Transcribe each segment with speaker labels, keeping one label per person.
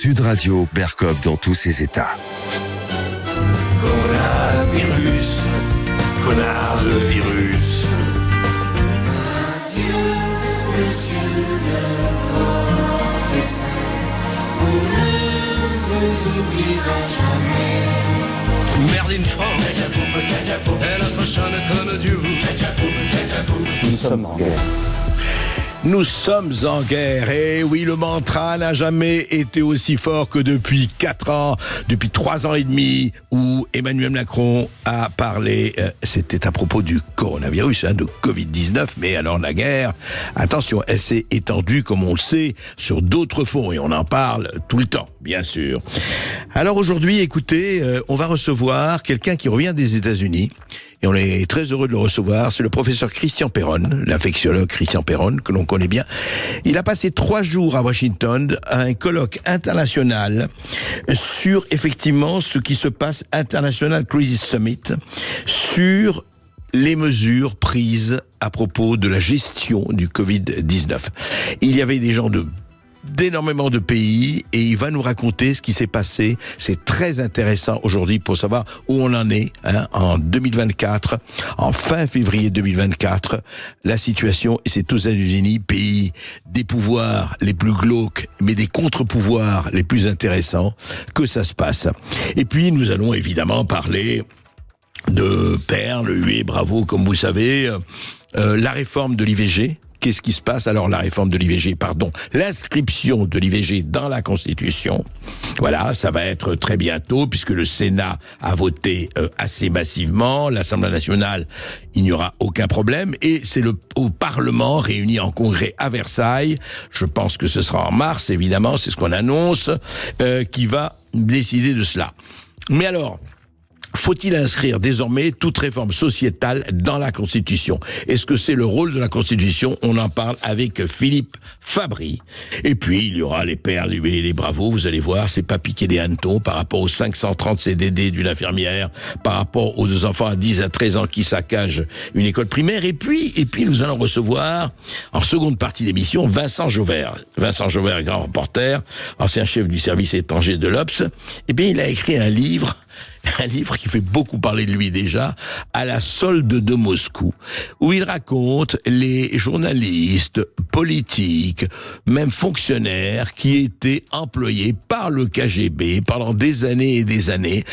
Speaker 1: Sud Radio, Berkov dans tous ses états.
Speaker 2: Coronavirus, connard le virus.
Speaker 3: Adieu, monsieur le professeur, on ne vous oubliera jamais.
Speaker 4: Merde in France, elle a façonné comme Dieu.
Speaker 5: Nous sommes en guerre.
Speaker 6: Nous sommes en guerre, et oui, le mantra n'a jamais été aussi fort que depuis 4 ans, depuis 3 ans et demi, où Emmanuel Macron a parlé, c'était à propos du coronavirus, de Covid-19, mais alors la guerre, attention, elle s'est étendue, comme on le sait, sur d'autres fronts, et on en parle tout le temps, bien sûr. Alors aujourd'hui, écoutez, on va recevoir quelqu'un qui revient des États-Unis, et on est très heureux de le recevoir. C'est le professeur Christian Perron, l'infectiologue Christian Perron, que l'on connaît bien. Il a passé 3 jours à Washington à un colloque international sur, effectivement, ce qui se passe, International Crisis Summit, sur les mesures prises à propos de la gestion du Covid-19. Il y avait des gens d'énormément de pays, et il va nous raconter ce qui s'est passé. C'est très intéressant aujourd'hui pour savoir où on en est en 2024, en fin février 2024. La situation, et c'est aux États-Unis, pays des pouvoirs les plus glauques, mais des contre-pouvoirs les plus intéressants, que ça se passe. Et puis nous allons évidemment parler de perles, huées, bravo, comme vous savez, la réforme de l'IVG. Qu'est-ce qui se passe? Alors, la réforme de l'IVG, l'inscription de l'IVG dans la Constitution. Voilà, ça va être très bientôt, puisque le Sénat a voté assez massivement. L'Assemblée nationale, il n'y aura aucun problème. Et c'est au Parlement, réuni en congrès à Versailles, je pense que ce sera en mars, évidemment, c'est ce qu'on annonce, qui va décider de cela. Mais alors, faut-il inscrire désormais toute réforme sociétale dans la Constitution? Est-ce que c'est le rôle de la Constitution? On en parle avec Philippe Fabry. Et puis, il y aura les perles et les bravos, vous allez voir, c'est pas piquer des hannetons par rapport aux 530 CDD d'une infirmière, par rapport aux 2 enfants à 10 à 13 ans qui saccagent une école primaire. Et puis, nous allons recevoir, en seconde partie d'émission, Vincent Jauvert. Vincent Jauvert, grand reporter, ancien chef du service étranger de l'Obs. Eh bien, il a écrit un livre qui fait beaucoup parler de lui déjà, À la solde de Moscou, où il raconte les journalistes, politiques, même fonctionnaires qui étaient employés par le KGB pendant des années et des années,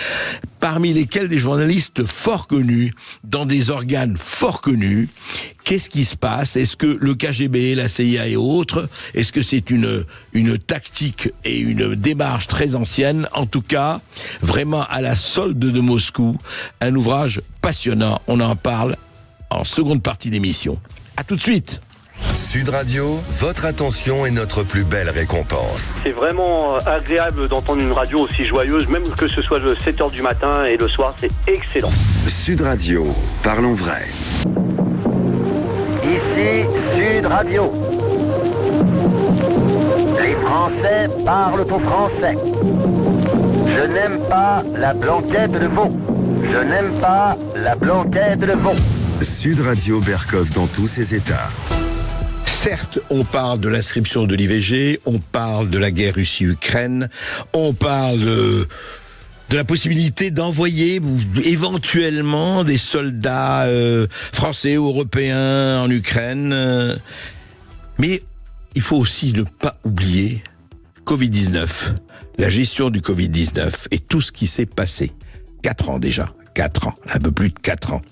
Speaker 6: parmi lesquels des journalistes fort connus, dans des organes fort connus. Qu'est-ce qui se passe? Est-ce que le KGB, la CIA et autres, est-ce que c'est une tactique et une démarche très ancienne? En tout cas, vraiment à la solde de Moscou, un ouvrage passionnant. On en parle en seconde partie d'émission. À tout de suite.
Speaker 1: Sud Radio, votre attention est notre plus belle récompense.
Speaker 7: C'est vraiment agréable d'entendre une radio aussi joyeuse, même que ce soit le 7h du matin et le soir, c'est excellent.
Speaker 1: Sud Radio, parlons vrai.
Speaker 8: Ici Sud Radio. Les Français parlent au français. Je n'aime pas la blanquette de veau. Je n'aime pas la blanquette de veau.
Speaker 1: Sud Radio, Berkov dans tous ses états.
Speaker 6: Certes, on parle de l'inscription de l'IVG, on parle de la guerre Russie-Ukraine, on parle de la possibilité d'envoyer éventuellement des soldats français ou européens en Ukraine. Mais il faut aussi ne pas oublier Covid-19, la gestion du Covid-19 et tout ce qui s'est passé. 4 ans déjà, 4 ans, un peu plus de 4 ans.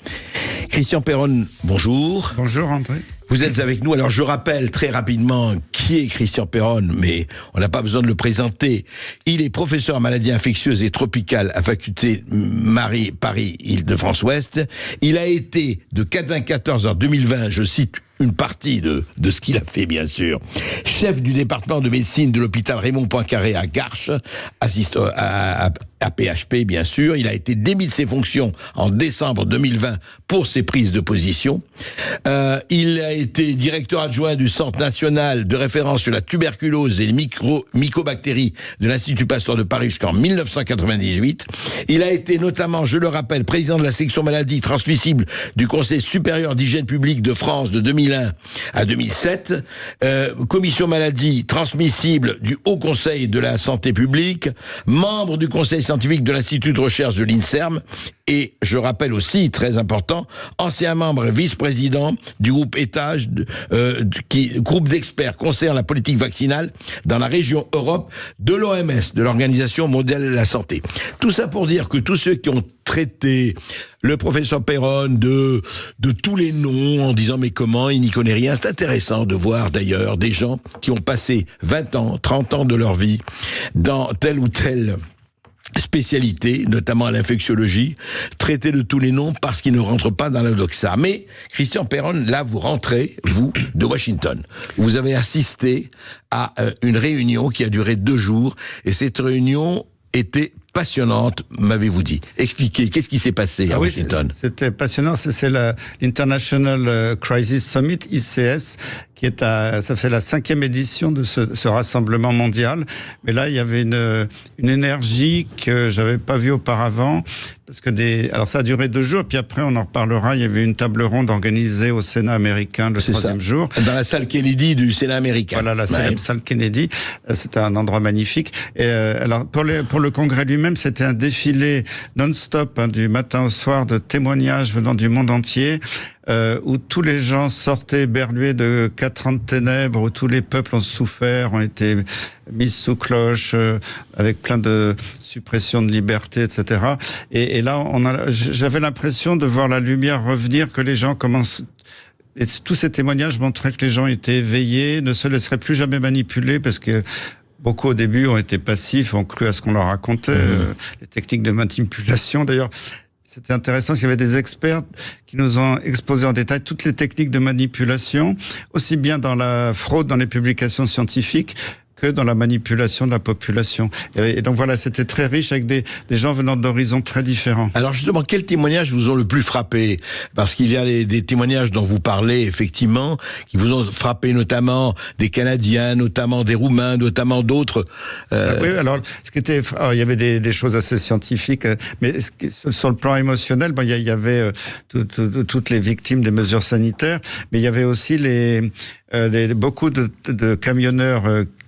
Speaker 6: Christian Perron, bonjour.
Speaker 9: Bonjour André.
Speaker 6: Vous êtes avec nous. Alors je rappelle très rapidement qui est Christian Perron, mais on n'a pas besoin de le présenter. Il est professeur en maladies infectieuses et tropicales à faculté Paris Île-de-France-Ouest. Il a été de 1994 à 2020, je cite une partie de ce qu'il a fait, bien sûr. Chef du département de médecine de l'hôpital Raymond Poincaré à Garches, assistant à PHP, bien sûr. Il a été démis de ses fonctions en décembre 2020 pour ses prises de position. Il a été directeur adjoint du Centre national de référence sur la tuberculose et les mycobactéries de l'Institut Pasteur de Paris jusqu'en 1998. Il a été notamment, je le rappelle, président de la section maladies transmissibles du Conseil supérieur d'hygiène publique de France de 2000 2001 à 2007, commission maladie transmissible du Haut Conseil de la Santé publique, membre du Conseil scientifique de l'Institut de recherche de l'INSERM, et je rappelle aussi, très important, ancien membre et vice-président du groupe étage, groupe d'experts concernant la politique vaccinale dans la région Europe de l'OMS, de l'Organisation mondiale de la santé. Tout ça pour dire que tous ceux qui ont traité le professeur Perron de tous les noms en disant mais comment, il n'y connaît rien, c'est intéressant de voir d'ailleurs des gens qui ont passé 20 ans, 30 ans de leur vie dans telle ou telle spécialité, notamment à l'infectiologie, traité de tous les noms parce qu'ils ne rentrent pas dans la doxa. Mais, Christian Perron, là, vous rentrez, vous, de Washington. Vous avez assisté à une réunion qui a duré 2 jours, et cette réunion était passionnante, m'avez-vous dit. Expliquez, qu'est-ce qui s'est passé à Washington?
Speaker 9: C'était passionnant, c'est l'International Crisis Summit, ICS, ça fait la 5e édition de ce rassemblement mondial. Mais là, il y avait une énergie que j'avais pas vue auparavant. Parce que alors ça a duré 2 jours, puis après on en reparlera. Il y avait une table ronde organisée au Sénat américain le 3e jour.
Speaker 6: Dans la salle Kennedy du Sénat américain.
Speaker 9: Voilà, la salle Kennedy. C'était un endroit magnifique. Et alors pour le congrès lui-même, c'était un défilé non-stop du matin au soir de témoignages venant du monde entier. Où tous les gens sortaient berlués de 4 ans de ténèbres, où tous les peuples ont souffert, ont été mis sous cloche, avec plein de suppression de liberté, etc. Et là, j'avais l'impression de voir la lumière revenir, que les gens commencent... Et tous ces témoignages montraient que les gens étaient éveillés, ne se laisseraient plus jamais manipuler, parce que beaucoup au début ont été passifs, ont cru à ce qu'on leur racontait, les techniques de manipulation. D'ailleurs, c'était intéressant qu'il y avait des experts qui nous ont exposé en détail toutes les techniques de manipulation, aussi bien dans la fraude, dans les publications scientifiques, que dans la manipulation de la population. Et donc voilà, c'était très riche avec des gens venant d'horizons très différents.
Speaker 6: Alors justement, quels témoignages vous ont le plus frappé? Parce qu'il y a des témoignages dont vous parlez, effectivement, qui vous ont frappé, notamment des Canadiens, notamment des Roumains, notamment d'autres.
Speaker 9: Oui, alors, il y avait des choses assez scientifiques, mais sur le plan émotionnel, il y avait toutes les victimes des mesures sanitaires, mais il y avait aussi beaucoup de camionneurs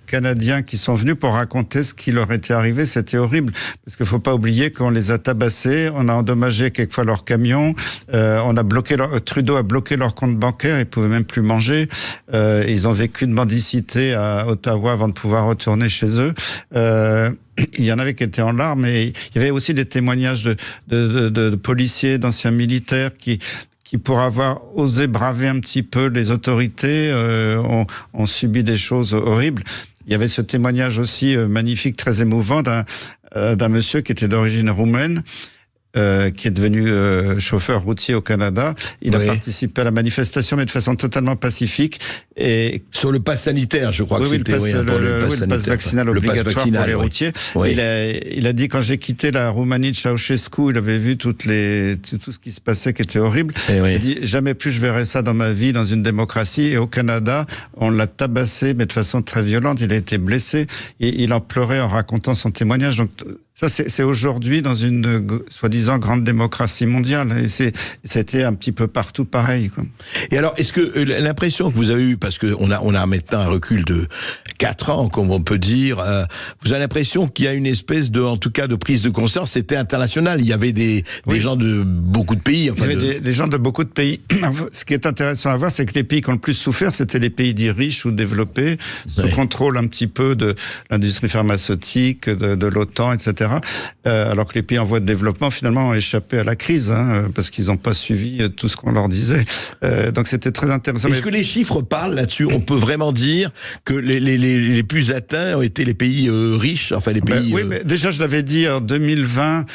Speaker 9: Canadiens qui sont venus pour raconter ce qui leur était arrivé. C'était horrible, parce qu'il faut pas oublier qu'on les a tabassés, on a endommagé quelquefois leurs camions, Trudeau a bloqué leur compte bancaire, ils pouvaient même plus manger, ils ont vécu de mendicité à Ottawa avant de pouvoir retourner chez eux. Il y en avait qui étaient en larmes, et il y avait aussi des témoignages de policiers, d'anciens militaires qui pour avoir osé braver un petit peu les autorités, ont subi des choses horribles. Il y avait ce témoignage aussi magnifique, très émouvant, d'un monsieur qui était d'origine roumaine, qui est devenu chauffeur routier au Canada. Il a participé à la manifestation, mais de façon totalement pacifique. Et
Speaker 6: sur le pass sanitaire, je crois que c'était
Speaker 9: le pass vaccinal obligatoire pour les routiers.
Speaker 6: Oui.
Speaker 9: Il a dit, quand j'ai quitté la Roumanie de Ceausescu, il avait vu tout ce qui se passait qui était horrible. Il a dit, jamais plus je verrai ça dans ma vie, dans une démocratie. Et au Canada, on l'a tabassé, mais de façon très violente. Il a été blessé. Et il en pleurait en racontant son témoignage. Donc, ça, c'est aujourd'hui dans une soi-disant grande démocratie mondiale. Et ça a été un petit peu partout pareil, quoi.
Speaker 6: Et alors, est-ce que l'impression que vous avez eue, parce qu'on a maintenant un recul de 4 ans, comme on peut dire, vous avez l'impression qu'il y a une espèce en tout cas, de prise de conscience, c'était international. Il y avait des gens de beaucoup de pays.
Speaker 9: Enfin, il y avait des gens de beaucoup de pays. Ce qui est intéressant à voir, c'est que les pays qui ont le plus souffert, c'était les pays dits riches ou développés, sous contrôle un petit peu de l'industrie pharmaceutique, de l'OTAN, etc. Alors que les pays en voie de développement, finalement, ont échappé à la crise, parce qu'ils n'ont pas suivi tout ce qu'on leur disait. Donc c'était très intéressant.
Speaker 6: Est-ce que les chiffres parlent là-dessus? On peut vraiment dire que les plus atteints ont été les pays riches, enfin les pays...
Speaker 9: Oui, mais déjà je l'avais dit en 2020,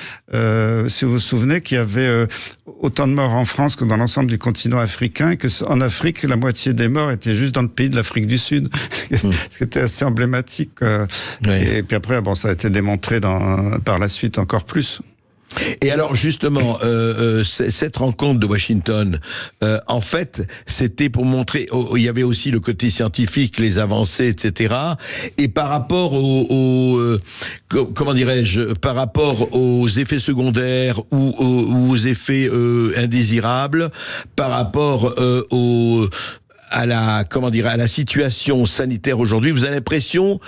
Speaker 9: si vous vous souvenez, qu'il y avait autant de morts en France que dans l'ensemble du continent africain, et qu'en Afrique, la moitié des morts étaient juste dans le pays de l'Afrique du Sud. Ce qui était assez emblématique. Et puis après, ça a été démontré par la suite encore plus.
Speaker 6: Et alors justement, cette rencontre de Washington, en fait, c'était pour montrer, il y avait aussi le côté scientifique, les avancées, etc. Et par rapport comment dirais-je, par rapport aux effets secondaires ou aux effets indésirables, par rapport à la situation sanitaire aujourd'hui, vous avez l'impression,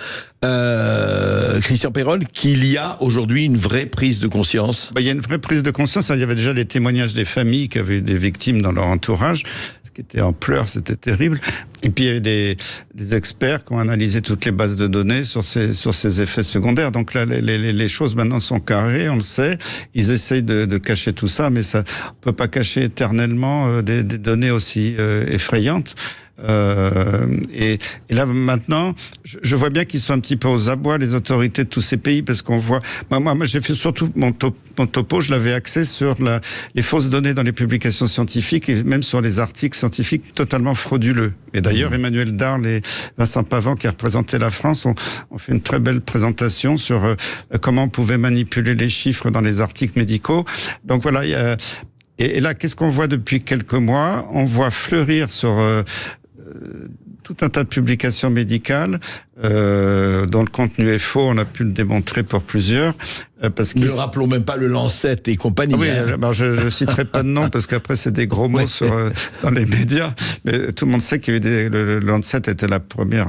Speaker 6: Christian Péronne, qu'il y a aujourd'hui une vraie prise de conscience?
Speaker 9: Il y a une vraie prise de conscience. Il y avait déjà les témoignages des familles qui avaient eu des victimes dans leur entourage, ce qui était en pleurs, c'était terrible. Et puis il y a eu des experts qui ont analysé toutes les bases de données sur ces effets secondaires. Donc là, les choses maintenant sont carrées, on le sait. Ils essayent de cacher tout ça, mais ça, on peut pas cacher éternellement des données aussi effrayantes. Et là maintenant, je vois bien qu'ils sont un petit peu aux abois, les autorités de tous ces pays, parce qu'on voit. Moi, j'ai fait surtout mon topo, je l'avais axé sur les fausses données dans les publications scientifiques et même sur les articles scientifiques totalement frauduleux. Et d'ailleurs, Emmanuel Darle et Vincent Pavant, qui a représenté la France, ont fait une très belle présentation sur comment on pouvait manipuler les chiffres dans les articles médicaux. Donc voilà. Et là, qu'est-ce qu'on voit depuis quelques mois? On voit fleurir sur tout un tas de publications médicales dont le contenu est faux. On a pu le démontrer pour plusieurs. Parce
Speaker 6: ne rappelons même pas le Lancet et compagnie.
Speaker 9: Oui, alors je citerai pas de nom parce qu'après c'est des gros mots dans les médias. Mais tout le monde sait qu'il y a eu le Lancet était la première.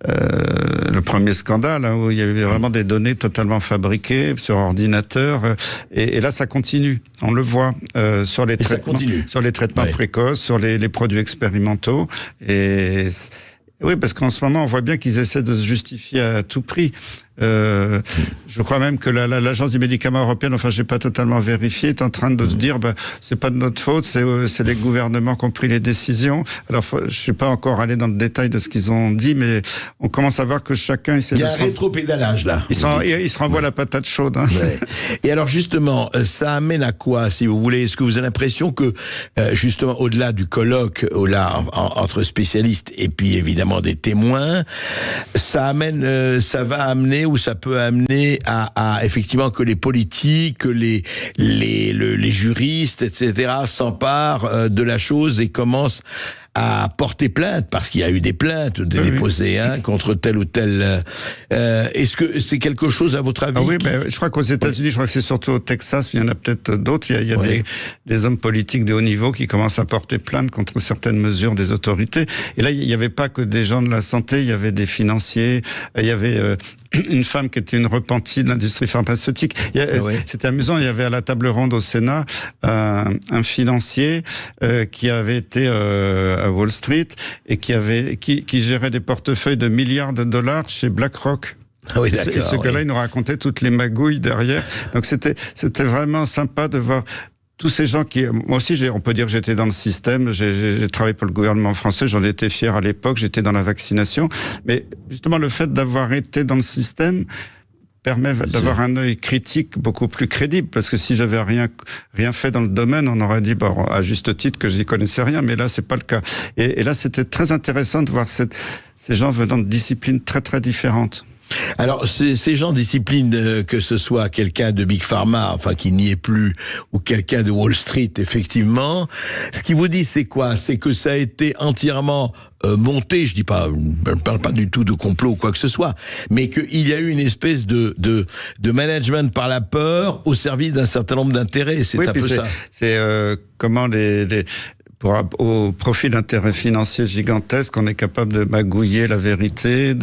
Speaker 9: Le premier scandale où il y avait vraiment des données totalement fabriquées sur ordinateur et là ça continue, on le voit sur les traitements précoces, sur les produits expérimentaux et oui, parce qu'en ce moment on voit bien qu'ils essaient de se justifier à tout prix. Je crois même que l'agence du médicament européenne, enfin j'ai pas totalement vérifié, est en train de se dire c'est pas de notre faute, c'est les gouvernements qui ont pris les décisions. Alors je suis pas encore allé dans le détail de ce qu'ils ont dit, mais on commence à voir que chacun essaie de...
Speaker 6: Il y a un rétropédalage là.
Speaker 9: Ils se renvoient la patate chaude. Hein.
Speaker 6: Ouais. Et alors justement, ça amène à quoi, si vous voulez? Est-ce que vous avez l'impression que justement au-delà du colloque, entre spécialistes et puis évidemment des témoins, ça va amener ou ça peut amener à effectivement que les politiques, que les juristes, etc. s'emparent de la chose et commencent à porter plainte, parce qu'il y a eu des plaintes déposées contre tel ou tel. Est-ce que c'est quelque chose à votre avis?
Speaker 9: Oui, je crois qu'aux États-Unis, je crois que c'est surtout au Texas, il y en a peut-être d'autres. Il y a des hommes politiques de haut niveau qui commencent à porter plainte contre certaines mesures des autorités. Et là, il n'y avait pas que des gens de la santé, il y avait des financiers, il y avait une femme qui était une repentie de l'industrie pharmaceutique. C'était amusant, il y avait à la table ronde au Sénat un financier qui avait été à Wall Street et qui gérait des portefeuilles de milliards de dollars chez BlackRock.
Speaker 6: Ah oui,
Speaker 9: et ce gars-là, il nous racontait toutes les magouilles derrière. Donc c'était vraiment sympa de voir tous ces gens qui... Moi aussi, on peut dire que j'étais dans le système, j'ai travaillé pour le gouvernement français, j'en étais fier à l'époque, j'étais dans la vaccination. Mais justement, le fait d'avoir été dans le système permet d'avoir un œil critique beaucoup plus crédible, parce que si j'avais rien fait dans le domaine, on aurait dit, à juste titre, que j'y connaissais rien, mais là, c'est pas le cas. Et là, c'était très intéressant de voir ces gens venant de disciplines très, très différentes.
Speaker 6: Alors, ces gens disciplinent, que ce soit quelqu'un de Big Pharma, enfin qui n'y est plus, ou quelqu'un de Wall Street, effectivement, ce qu'ils vous disent, c'est quoi? C'est que ça a été entièrement monté, je ne parle pas du tout de complot ou quoi que ce soit, mais qu'il y a eu une espèce de management par la peur au service d'un certain nombre d'intérêts. C'est un peu ça.
Speaker 9: C'est comment au profit d'intérêts financiers gigantesques, on est capable de magouiller la vérité.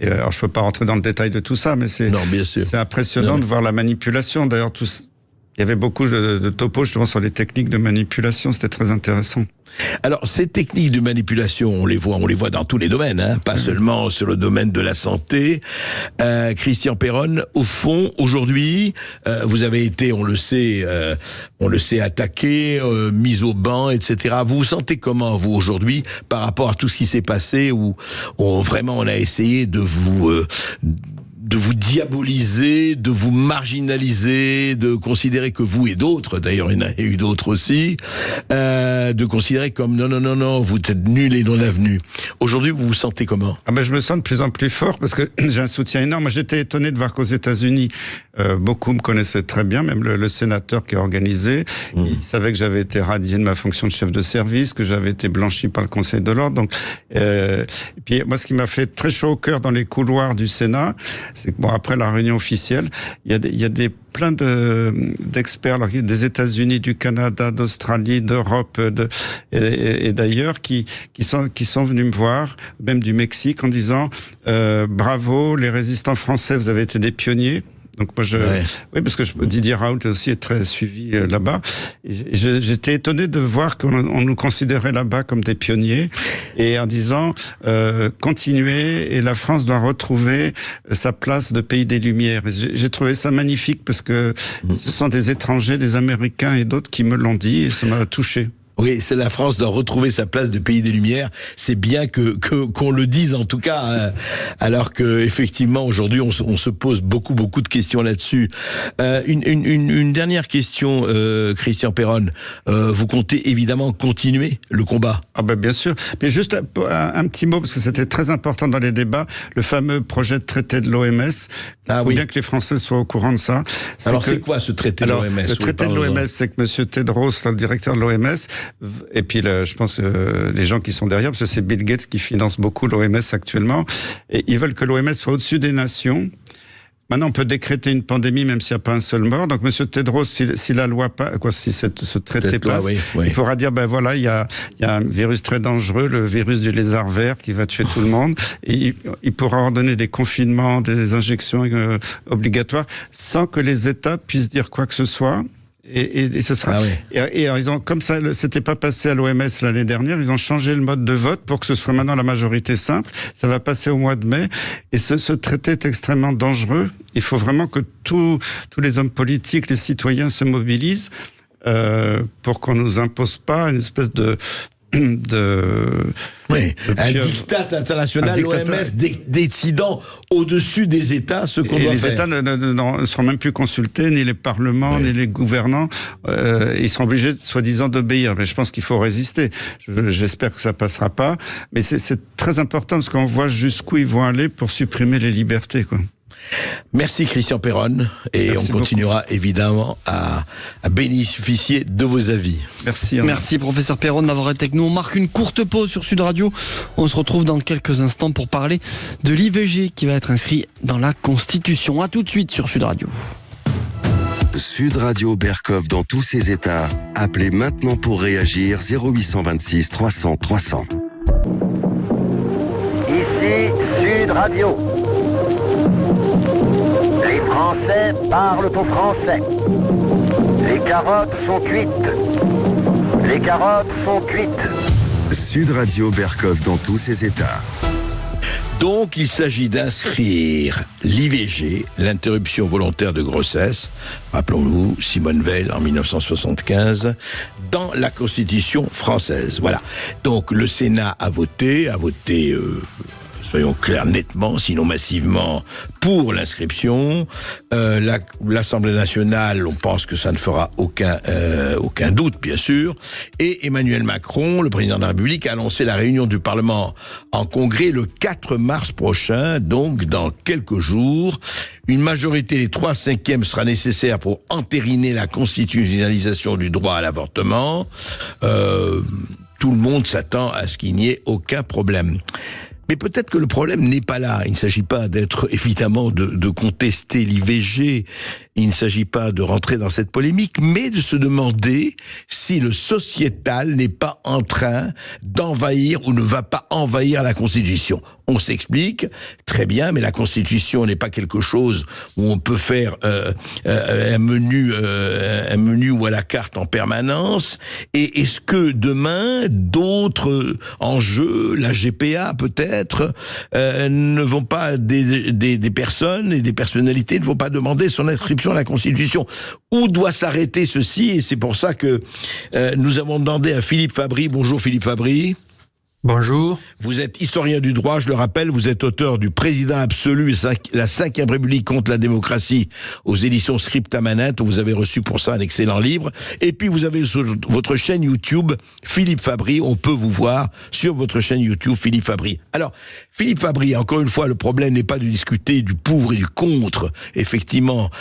Speaker 9: Alors je peux pas rentrer dans le détail de tout ça, mais c'est impressionnant de voir la manipulation. D'ailleurs, il y avait beaucoup de topos justement sur les techniques de manipulation. C'était très intéressant.
Speaker 6: Alors, ces techniques de manipulation, on les voit dans tous les domaines, pas seulement sur le domaine de la santé. Christian Péronne, au fond, aujourd'hui, vous avez été, on le sait, attaqué, mis au banc, etc. Vous vous sentez comment, vous, aujourd'hui, par rapport à tout ce qui s'est passé, où vraiment on a essayé de vous diaboliser, de vous marginaliser, de considérer que vous et d'autres, d'ailleurs il y en a eu d'autres aussi, de considérer comme non, vous êtes nuls et non avenus. Aujourd'hui, vous vous sentez comment?
Speaker 9: Je me sens de plus en plus fort parce que j'ai un soutien énorme. Moi, j'étais étonné de voir qu'aux États-Unis, beaucoup me connaissaient très bien, même le sénateur qui a organisé. Il savait que j'avais été radié de ma fonction de chef de service, que j'avais été blanchi par le Conseil de l'Ordre. Donc, et puis moi, ce qui m'a fait très chaud au cœur dans les couloirs du Sénat, c'est que bon, après la réunion officielle, il y a plein d'experts des États-Unis, du Canada, d'Australie, d'Europe et d'ailleurs qui sont venus me voir, même du Mexique, en disant bravo, les résistants français, vous avez été des pionniers. Donc moi oui, parce que Didier Raoult aussi est très suivi là-bas. J'étais étonné de voir qu'on nous considérait là-bas comme des pionniers, et en disant continuez, et la France doit retrouver sa place de pays des Lumières. J'ai trouvé ça magnifique parce que ce sont des étrangers, des Américains et d'autres qui me l'ont dit, et ça m'a touché.
Speaker 6: Oui, c'est la France doit retrouver sa place de pays des Lumières. C'est bien qu'on le dise en tout cas, alors que effectivement aujourd'hui on se pose beaucoup de questions là-dessus. Une dernière question, Christian Perron. Vous comptez évidemment continuer le combat?
Speaker 9: Ah ben bien sûr. Mais juste un petit mot, parce que c'était très important dans les débats, le fameux projet de traité de l'OMS. Il faut bien que les Français soient au courant de ça.
Speaker 6: Alors c'est quoi ce traité de l'OMS?
Speaker 9: Le traité de l'OMS, c'est que M. Tedros, le directeur de l'OMS, et puis je pense les gens qui sont derrière, parce que c'est Bill Gates qui finance beaucoup l'OMS actuellement, et ils veulent que l'OMS soit au-dessus des nations. Maintenant, on peut décréter une pandémie même s'il n'y a pas un seul mort. Donc, M. Tedros, si la loi passe, si ce traité passe, il pourra dire, ben voilà, il y a un virus très dangereux, le virus du lézard vert qui va tuer tout le monde. Et il pourra ordonner des confinements, des injections obligatoires, sans que les États puissent dire quoi que ce soit. Et ce sera. Et alors ils ont, comme ça, c'était pas passé à l'OMS l'année dernière, ils ont changé le mode de vote pour que ce soit maintenant la majorité simple. Ça va passer au mois de mai. Et ce traité est extrêmement dangereux. Il faut vraiment que tous les hommes politiques, les citoyens se mobilisent pour qu'on nous impose pas une espèce de
Speaker 6: un diktat international, l'OMS décidant au-dessus des États ce qu'on doit faire.
Speaker 9: Les États ne seront même plus consultés, ni les parlements, ni les gouvernants. Ils seront obligés, soi-disant, d'obéir. Mais je pense qu'il faut résister. J'espère que ça passera pas. Mais c'est très important parce qu'on voit jusqu'où ils vont aller pour supprimer les libertés, quoi.
Speaker 6: Merci Christian Perron, et merci on continuera beaucoup, évidemment à bénéficier de vos avis.
Speaker 9: Merci.
Speaker 5: Merci professeur Perron d'avoir été avec nous. On marque une courte pause sur Sud Radio. On se retrouve dans quelques instants pour parler de l'IVG qui va être inscrit dans la Constitution. À tout de suite sur Sud Radio.
Speaker 1: Sud Radio Berkov dans tous ses états. Appelez maintenant pour réagir 0826 300 300.
Speaker 8: Ici Sud Radio. Les Français parlent au français. Les carottes sont cuites. Les carottes sont cuites.
Speaker 1: Sud Radio Berkov dans tous ses états.
Speaker 6: Donc, il s'agit d'inscrire l'IVG, l'interruption volontaire de grossesse, rappelons-nous, Simone Veil en 1975, dans la Constitution française. Voilà. Donc, le Sénat a voté, soyons clairs, nettement, sinon massivement, pour l'inscription. L'Assemblée nationale, on pense que ça ne fera aucun doute, bien sûr. Et Emmanuel Macron, le président de la République, a annoncé la réunion du Parlement en congrès le 4 mars prochain, donc dans quelques jours. Une majorité des 3/5 sera nécessaire pour entériner la constitutionnalisation du droit à l'avortement. Tout le monde s'attend à ce qu'il n'y ait aucun problème. Mais peut-être que le problème n'est pas là. Il ne s'agit pas d'être, évidemment, de contester l'IVG. Il ne s'agit pas de rentrer dans cette polémique, mais de se demander si le sociétal n'est pas en train d'envahir ou ne va pas envahir la Constitution. On s'explique, très bien, mais la Constitution n'est pas quelque chose où on peut faire un menu ou à la carte en permanence. Et est-ce que demain, d'autres enjeux, la GPA peut-être, ne vont pas, des personnes et des personnalités ne vont pas demander son inscription à la Constitution? Où doit s'arrêter ceci? Et c'est pour ça que nous avons demandé à Philippe Fabry. Bonjour Philippe Fabry.
Speaker 10: Bonjour.
Speaker 6: Vous êtes historien du droit, je le rappelle, vous êtes auteur du Président absolu, la 5e République contre la démocratie aux éditions Scripta Manette. Vous avez reçu pour ça un excellent livre. Et puis vous avez sur votre chaîne YouTube Philippe Fabry, on peut vous voir sur votre chaîne YouTube Philippe Fabry. Alors, Philippe Fabry, encore une fois, le problème n'est pas de discuter du pour et du contre, effectivement,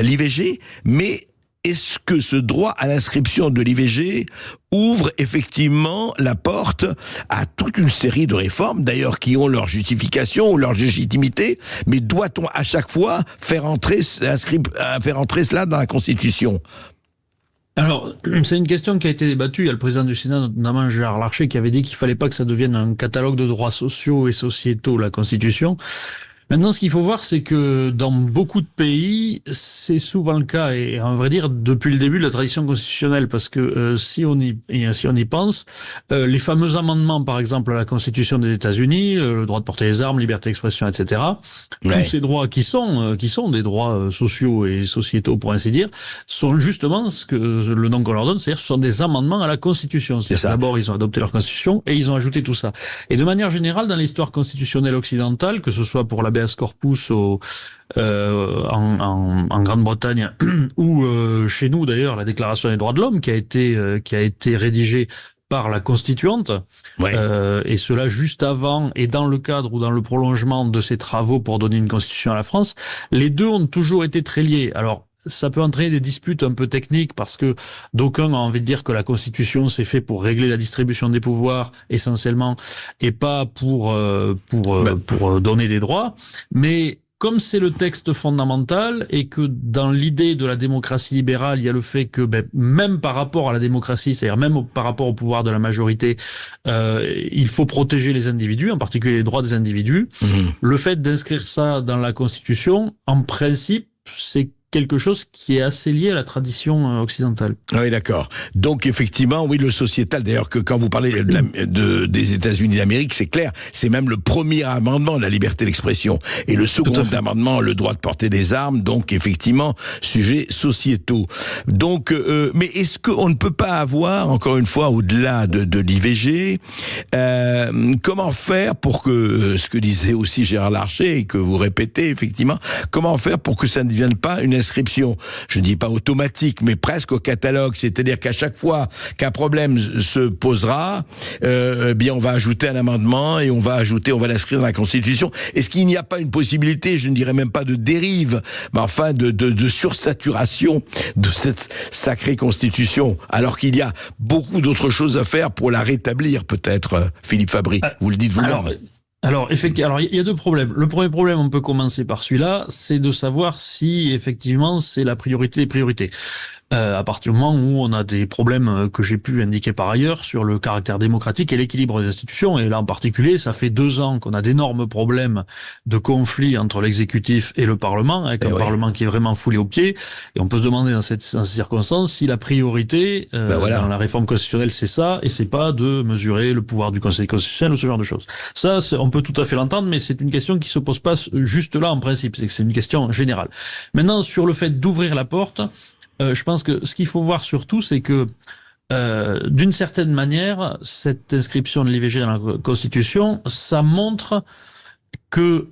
Speaker 6: l'IVG, mais est-ce que ce droit à l'inscription de l'IVG ouvre effectivement la porte à toute une série de réformes, d'ailleurs qui ont leur justification ou leur légitimité, mais doit-on à chaque fois faire entrer cela dans la Constitution ?
Speaker 10: Alors, c'est une question qui a été débattue. Il y a le président du Sénat, notamment Gérard Larcher, qui avait dit qu'il fallait pas que ça devienne un catalogue de droits sociaux et sociétaux, la Constitution. Maintenant, ce qu'il faut voir, c'est que dans beaucoup de pays, c'est souvent le cas, et à vrai dire, depuis le début de la tradition constitutionnelle, parce que si on y pense, les fameux amendements, par exemple, à la Constitution des États-Unis, le droit de porter les armes, liberté d'expression, etc., tous ces droits qui sont des droits sociaux et sociétaux, pour ainsi dire, sont justement ce que le nom qu'on leur donne, c'est-à-dire ce sont des amendements à la Constitution. C'est-à-dire d'abord, ils ont adopté leur Constitution et ils ont ajouté tout ça. Et de manière générale, dans l'histoire constitutionnelle occidentale, que ce soit pour l'habeas corpus en Grande-Bretagne ou chez nous d'ailleurs la Déclaration des droits de l'homme qui a été rédigée par la Constituante, et cela juste avant et dans le cadre ou dans le prolongement de ces travaux pour donner une constitution à la France, les deux ont toujours été très liés. Alors ça peut entraîner des disputes un peu techniques parce que d'aucuns ont envie de dire que la Constitution c'est fait pour régler la distribution des pouvoirs essentiellement et pas pour donner des droits. Mais comme c'est le texte fondamental et que dans l'idée de la démocratie libérale, il y a le fait que même par rapport à la démocratie, c'est-à-dire même par rapport au pouvoir de la majorité, il faut protéger les individus, en particulier les droits des individus. Le fait d'inscrire ça dans la Constitution, en principe, c'est quelque chose qui est assez lié à la tradition occidentale.
Speaker 6: Oui, d'accord. Donc, effectivement, oui, le sociétal, d'ailleurs, que quand vous parlez des États-Unis d'Amérique, c'est clair, c'est même le premier amendement de la liberté d'expression. Et le second amendement, le droit de porter des armes, donc, effectivement, sujets sociétaux. Donc, mais est-ce qu'on ne peut pas avoir, encore une fois, au-delà de l'IVG, comment faire pour que, ce que disait aussi Gérard Larcher, et que vous répétez, effectivement, comment faire pour que ça ne devienne pas une inscription, je ne dis pas automatique, mais presque au catalogue, c'est-à-dire qu'à chaque fois qu'un problème se posera, bien on va ajouter un amendement et on va l'inscrire dans la Constitution. Est-ce qu'il n'y a pas une possibilité, je ne dirais même pas de dérive, mais enfin de sursaturation de cette sacrée Constitution, alors qu'il y a beaucoup d'autres choses à faire pour la rétablir, peut-être, Philippe Fabry, vous le dites vous-même.
Speaker 10: Alors, effectivement, il y a deux problèmes. Le premier problème, on peut commencer par celui-là, c'est de savoir si, effectivement, c'est la priorité des priorités. À partir du moment où on a des problèmes que j'ai pu indiquer par ailleurs sur le caractère démocratique et l'équilibre des institutions, et là en particulier, ça fait 2 ans qu'on a d'énormes problèmes de conflit entre l'exécutif et le Parlement, avec un Parlement qui est vraiment foulé aux pieds, et on peut se demander dans ces circonstances si la priorité dans la réforme constitutionnelle c'est ça, et c'est pas de mesurer le pouvoir du Conseil constitutionnel ou ce genre de choses. Ça, on peut tout à fait l'entendre, mais c'est une question qui se pose pas juste là en principe, c'est une question générale. Maintenant, sur le fait d'ouvrir la porte, je pense que ce qu'il faut voir surtout, c'est que d'une certaine manière, cette inscription de l'IVG dans la Constitution, ça montre que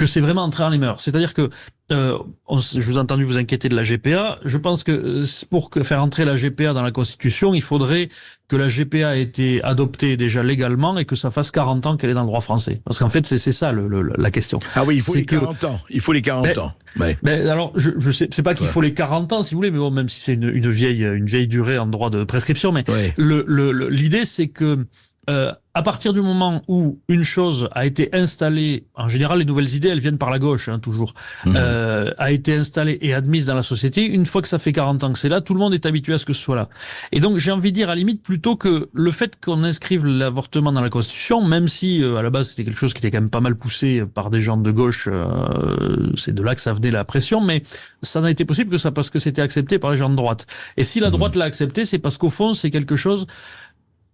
Speaker 10: c'est vraiment entré dans les mœurs. C'est-à-dire que je vous ai entendu vous inquiéter de la GPA. Je pense que pour faire entrer la GPA dans la Constitution, il faudrait que la GPA ait été adoptée déjà légalement et que ça fasse 40 ans qu'elle est dans le droit français. Parce qu'en fait, c'est ça la question.
Speaker 6: Ah oui, il faut les 40 ans. Il faut les 40 ans. Ouais.
Speaker 10: Mais alors, je sais, c'est pas qu'il faut les 40 ans, si vous voulez, mais bon, même si c'est une vieille durée en droit de prescription, mais l'idée, c'est que à partir du moment où une chose a été installée, en général les nouvelles idées elles viennent par la gauche, toujours, a été installée et admise dans la société, une fois que ça fait 40 ans que c'est là, tout le monde est habitué à ce que ce soit là. Et donc j'ai envie de dire à la limite plutôt que le fait qu'on inscrive l'avortement dans la Constitution, même si à la base c'était quelque chose qui était quand même pas mal poussé par des gens de gauche, c'est de là que ça venait la pression, mais ça n'a été possible que ça parce que c'était accepté par les gens de droite. Et si la droite l'a accepté, c'est parce qu'au fond c'est quelque chose.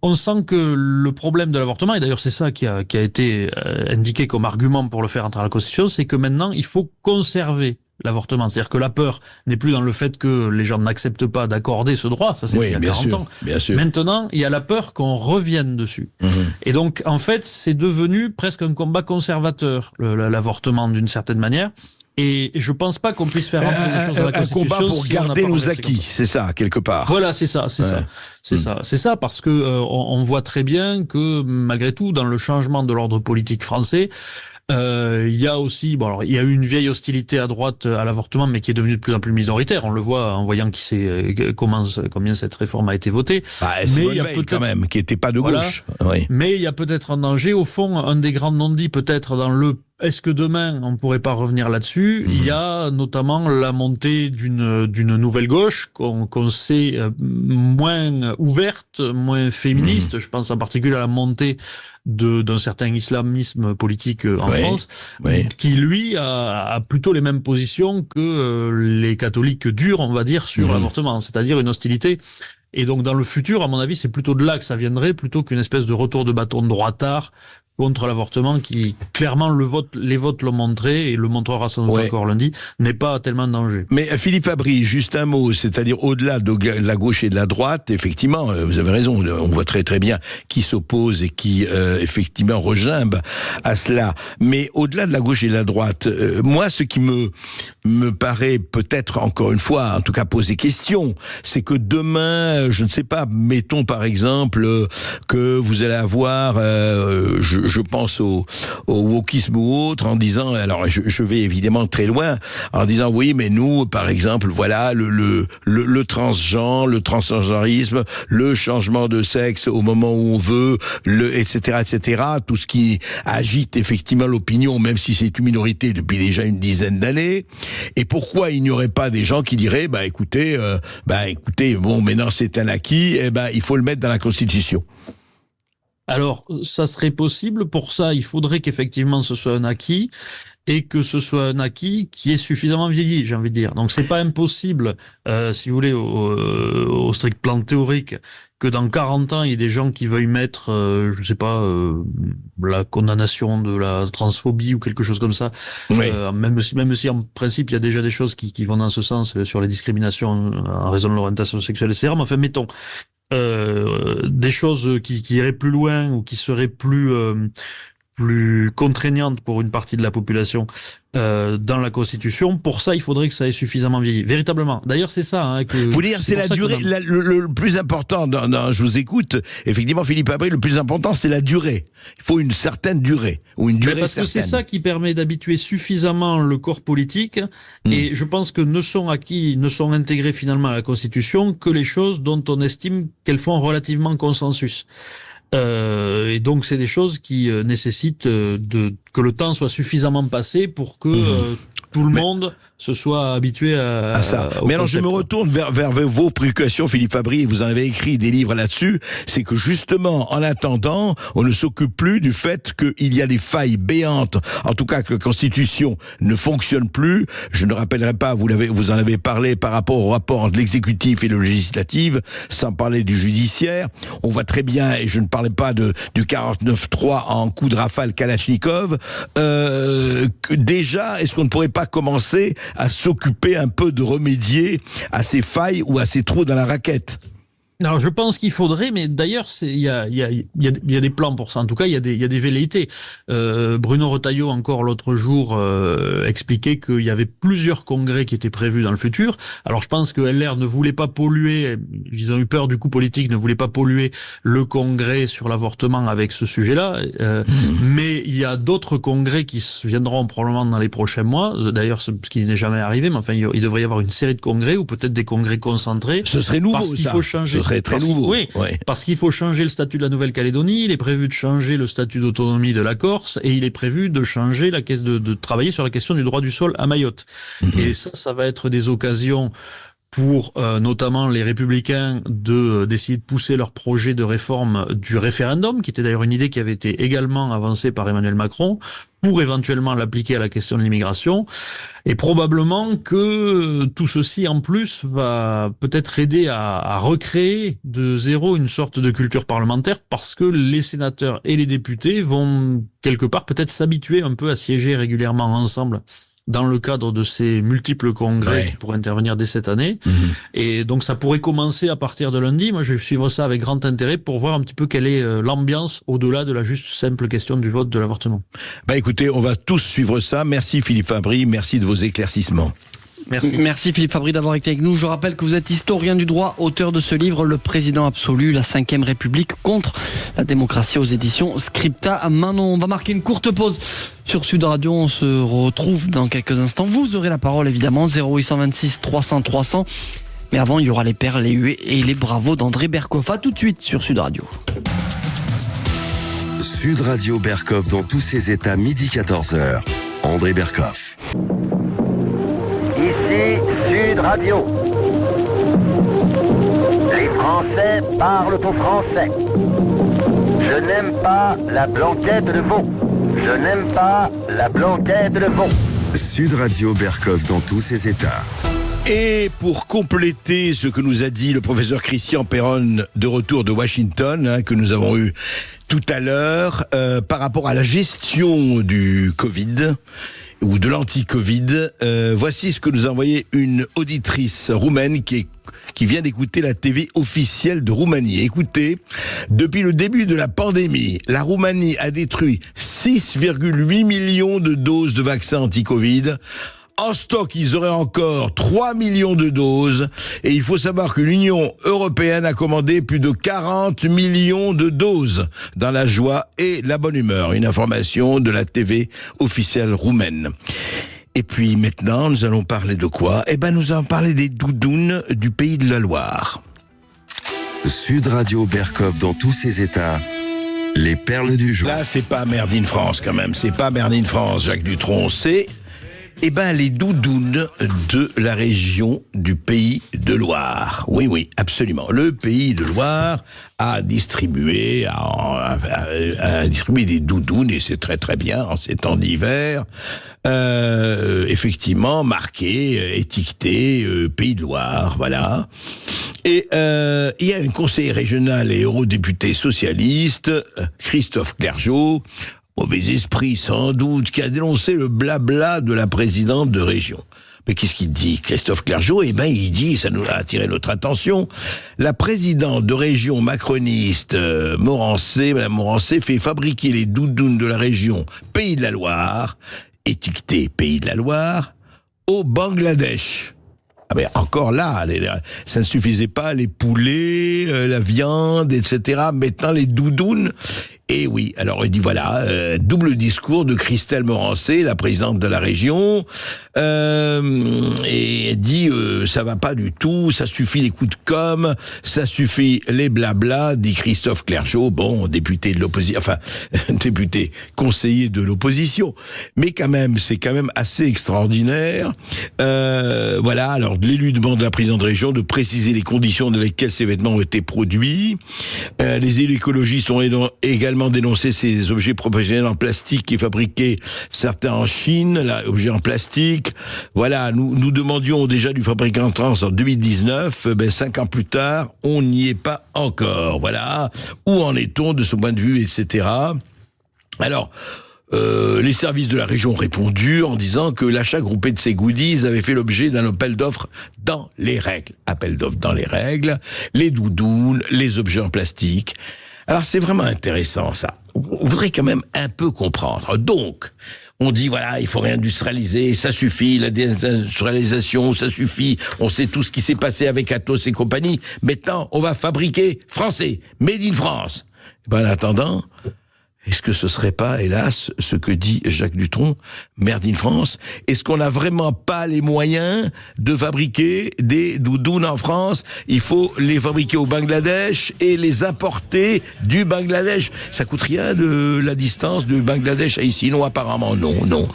Speaker 10: On sent que le problème de l'avortement, et d'ailleurs c'est ça qui a été indiqué comme argument pour le faire entrer à la Constitution, c'est que maintenant il faut conserver l'avortement. C'est-à-dire que la peur n'est plus dans le fait que les gens n'acceptent pas d'accorder ce droit, ça c'était il y a 40 ans. Bien sûr. Maintenant, il y a la peur qu'on revienne dessus. Et donc en fait, c'est devenu presque un combat conservateur, l'avortement d'une certaine manière. Et je pense pas qu'on puisse faire rentrer des choses dans la Constitution.
Speaker 6: Un combat pour garder nos acquis, c'est ça, quelque part.
Speaker 10: Voilà, c'est ça, c'est ça, parce que on voit très bien que malgré tout, dans le changement de l'ordre politique français, Il y a aussi, il y a eu une vieille hostilité à droite à l'avortement, mais qui est devenue de plus en plus minoritaire. On le voit en voyant combien cette réforme a été votée.
Speaker 6: Mais il y a peut-être quand même qui était pas de gauche. Oui.
Speaker 10: Mais il y a peut-être un danger. Au fond, un des grands non-dits peut-être dans le est-ce que demain on pourrait pas revenir là-dessus? Il y a notamment la montée d'une nouvelle gauche qu'on sait moins ouverte, moins féministe. Je pense en particulier à la montée d'un certain islamisme politique en France, qui lui a plutôt les mêmes positions que les catholiques durs, on va dire, sur l'avortement, c'est-à-dire une hostilité. Et donc dans le futur, à mon avis, c'est plutôt de là que ça viendrait, plutôt qu'une espèce de retour de bâton de droitard contre l'avortement qui, clairement, les votes l'ont montré, et le montrera sans doute encore lundi, n'est pas tellement en danger.
Speaker 6: Mais Philippe Fabry, juste un mot, c'est-à-dire au-delà de la gauche et de la droite, effectivement, vous avez raison, on voit très très bien qui s'oppose et qui, effectivement, regimbe à cela. Mais au-delà de la gauche et de la droite, moi, ce qui me paraît peut-être, encore une fois, en tout cas poser question, c'est que demain, je ne sais pas, mettons par exemple que vous allez avoir, je pense au wokisme ou autre, en disant, alors je vais évidemment très loin, en disant oui, mais nous, par exemple, voilà, le transgenre, le transgenrisme, le changement de sexe au moment où on veut, etc., tout ce qui agite effectivement l'opinion, même si c'est une minorité depuis déjà une dizaine d'années. Et pourquoi il n'y aurait pas des gens qui diraient, écoutez, bon, maintenant c'est un acquis, il faut le mettre dans la Constitution.
Speaker 10: Alors, ça serait possible. Pour ça, il faudrait qu'effectivement ce soit un acquis, et que ce soit un acquis qui est suffisamment vieilli, j'ai envie de dire. Donc c'est pas impossible, si vous voulez, au strict plan théorique, que dans 40 ans, il y ait des gens qui veuillent mettre, la condamnation de la transphobie ou quelque chose comme ça. Même si en principe, il y a déjà des choses qui vont dans ce sens sur les discriminations en raison de l'orientation sexuelle, etc. Mais enfin, mettons, des choses qui iraient plus loin ou qui seraient plus contraignantes pour une partie de la population dans la Constitution. Pour ça, il faudrait que ça ait suffisamment vieilli. Véritablement. D'ailleurs, c'est ça que...
Speaker 6: Vous voulez dire, c'est la durée, le plus important, je vous écoute, effectivement, Philippe Fabry, le plus important, c'est la durée. Il faut une certaine durée, ou une durée
Speaker 10: parce
Speaker 6: certaine.
Speaker 10: Que c'est ça qui permet d'habituer suffisamment le corps politique, et je pense que ne sont intégrées finalement à la Constitution que les choses dont on estime qu'elles font relativement consensus. Et donc c'est des choses qui nécessitent que le temps soit suffisamment passé pour que tout le monde se soit habitué à
Speaker 6: ça. Mais alors je me retourne vers vos préoccupations, Philippe Fabry, vous en avez écrit des livres là-dessus, c'est que justement, en attendant, on ne s'occupe plus du fait qu'il y a des failles béantes, en tout cas que la Constitution ne fonctionne plus. Je ne rappellerai pas, vous en avez parlé par rapport au rapport entre l'exécutif et le législatif, sans parler du judiciaire. On voit très bien, et je ne parlais pas du 49.3 en coup de rafale Kalachnikov, que déjà, est-ce qu'on ne pourrait pas commencer à s'occuper un peu de remédier à ces failles ou à ces trous dans la raquette?
Speaker 10: Alors, je pense qu'il faudrait, mais d'ailleurs, il y a des plans pour ça. En tout cas, il y a des velléités. Bruno Retailleau, encore l'autre jour, expliquait qu'il y avait plusieurs congrès qui étaient prévus dans le futur. Alors, je pense que LR ne voulait pas polluer, ils ont eu peur du coup politique, ne voulait pas polluer le congrès sur l'avortement avec ce sujet-là. Mais il y a d'autres congrès qui viendront probablement dans les prochains mois. D'ailleurs, ce qui n'est jamais arrivé, mais enfin, il devrait y avoir une série de congrès, ou peut-être des congrès concentrés.
Speaker 6: Ce serait nouveau,
Speaker 10: parce qu'il faut changer.
Speaker 6: Très nouveau.
Speaker 10: Parce qu'il faut changer le statut de la Nouvelle-Calédonie, il est prévu de changer le statut d'autonomie de la Corse, et il est prévu de changer de travailler sur la question du droit du sol à Mayotte. Et ça va être des occasions pour notamment les Républicains d'essayer de pousser leur projet de réforme du référendum, qui était d'ailleurs une idée qui avait été également avancée par Emmanuel Macron, pour éventuellement l'appliquer à la question de l'immigration. Et probablement que tout ceci, en plus, va peut-être aider à recréer de zéro une sorte de culture parlementaire, parce que les sénateurs et les députés vont, quelque part, peut-être s'habituer un peu à siéger régulièrement ensemble dans le cadre de ces multiples congrès qui pourraient intervenir dès cette année. Et donc ça pourrait commencer à partir de lundi. Moi, je vais suivre ça avec grand intérêt pour voir un petit peu quelle est l'ambiance au-delà de la juste simple question du vote de l'avortement.
Speaker 6: Écoutez, on va tous suivre ça. Merci Philippe Fabry, merci de vos éclaircissements.
Speaker 10: Merci.
Speaker 5: Merci Philippe Fabry d'avoir été avec nous. Je rappelle que vous êtes historien du droit, auteur de ce livre, Le Président absolu, la 5e République contre la démocratie, aux éditions Scripta Manon. On va marquer une courte pause sur Sud Radio. On se retrouve dans quelques instants. Vous aurez la parole évidemment, 0826 300 300. Mais avant, il y aura les perles, les huées et les bravos d'André Berkoff. À tout de suite sur Sud Radio.
Speaker 1: Sud Radio Berkoff dans tous ses états, midi 14h. André Berkoff.
Speaker 8: Ici Sud Radio. Les Français parlent au français. Je n'aime pas la blanquette de veau. Je n'aime pas la blanquette de veau.
Speaker 1: Sud Radio Berkoff dans tous ses états.
Speaker 6: Et pour compléter ce que nous a dit le professeur Christian Perron de retour de Washington, que nous avons eu tout à l'heure, par rapport à la gestion du Covid ou de l'anti-Covid, voici ce que nous a envoyé une auditrice roumaine qui vient d'écouter la TV officielle de Roumanie. Écoutez, depuis le début de la pandémie, la Roumanie a détruit 6,8 millions de doses de vaccins anti-Covid. En stock, ils auraient encore 3 millions de doses. Et il faut savoir que l'Union européenne a commandé plus de 40 millions de doses dans la joie et la bonne humeur. Une information de la TV officielle roumaine. Et puis maintenant, nous allons parler de quoi ? Nous allons parler des doudounes du Pays de la Loire.
Speaker 1: Sud Radio Berkoff dans tous ses états. Les perles du jour.
Speaker 6: Là, c'est pas Made in France quand même. C'est pas Made in France, Jacques Dutronc. C'est les doudounes de la région du Pays de Loire. Oui, absolument. Le Pays de Loire a distribué des doudounes, et c'est très très bien en ces temps d'hiver. Effectivement, marqué, étiqueté, Pays de Loire, voilà. Et il y a un conseiller régional et eurodéputé socialiste, Christophe Clergeau, mauvais esprit sans doute, qui a dénoncé le blabla de la présidente de région. Mais qu'est-ce qu'il dit, Christophe Clergeau ? Il dit, ça nous a attiré notre attention, la présidente de région macroniste, Madame Morancé, fait fabriquer les doudounes de la région Pays de la Loire, étiqueté Pays de la Loire, au Bangladesh. Encore là, ça ne suffisait pas, les poulets, la viande, etc. Maintenant, les doudounes. Et oui, alors il dit voilà, double discours de Christelle Morancé, la présidente de la région, et elle dit ça va pas du tout, ça suffit les coups de com', ça suffit les blabla, dit Christophe Clergeau, député de l'opposition, député conseiller de l'opposition, mais quand même, c'est quand même assez extraordinaire. Voilà, alors l'élu demande à la présidente de région de préciser les conditions dans lesquelles ces vêtements ont été produits. Les élus écologistes ont également dénoncer ces objets professionnels en plastique qui fabriquaient certains en Chine, là, objets en plastique. Voilà, nous demandions déjà du fabricant en France en 2019, 5 ans plus tard, on n'y est pas encore. Voilà, où en est-on de ce point de vue, etc. Alors, les services de la région ont répondu en disant que l'achat groupé de ces goodies avait fait l'objet d'un appel d'offres dans les règles. Appel d'offres dans les règles, les doudounes, les objets en plastique. Alors c'est vraiment intéressant ça. On voudrait quand même un peu comprendre. Donc, on dit voilà, il faut réindustrialiser, ça suffit, la désindustrialisation, ça suffit. On sait tout ce qui s'est passé avec Atos et compagnie. Maintenant, on va fabriquer français, made in France. En attendant, est-ce que ce serait pas, hélas, ce que dit Jacques Dutronc, Made in France ? Est-ce qu'on n'a vraiment pas les moyens de fabriquer des doudounes en France ? Il faut les fabriquer au Bangladesh et les importer du Bangladesh. Ça coûte rien de la distance du Bangladesh à ici ? Non, apparemment, non.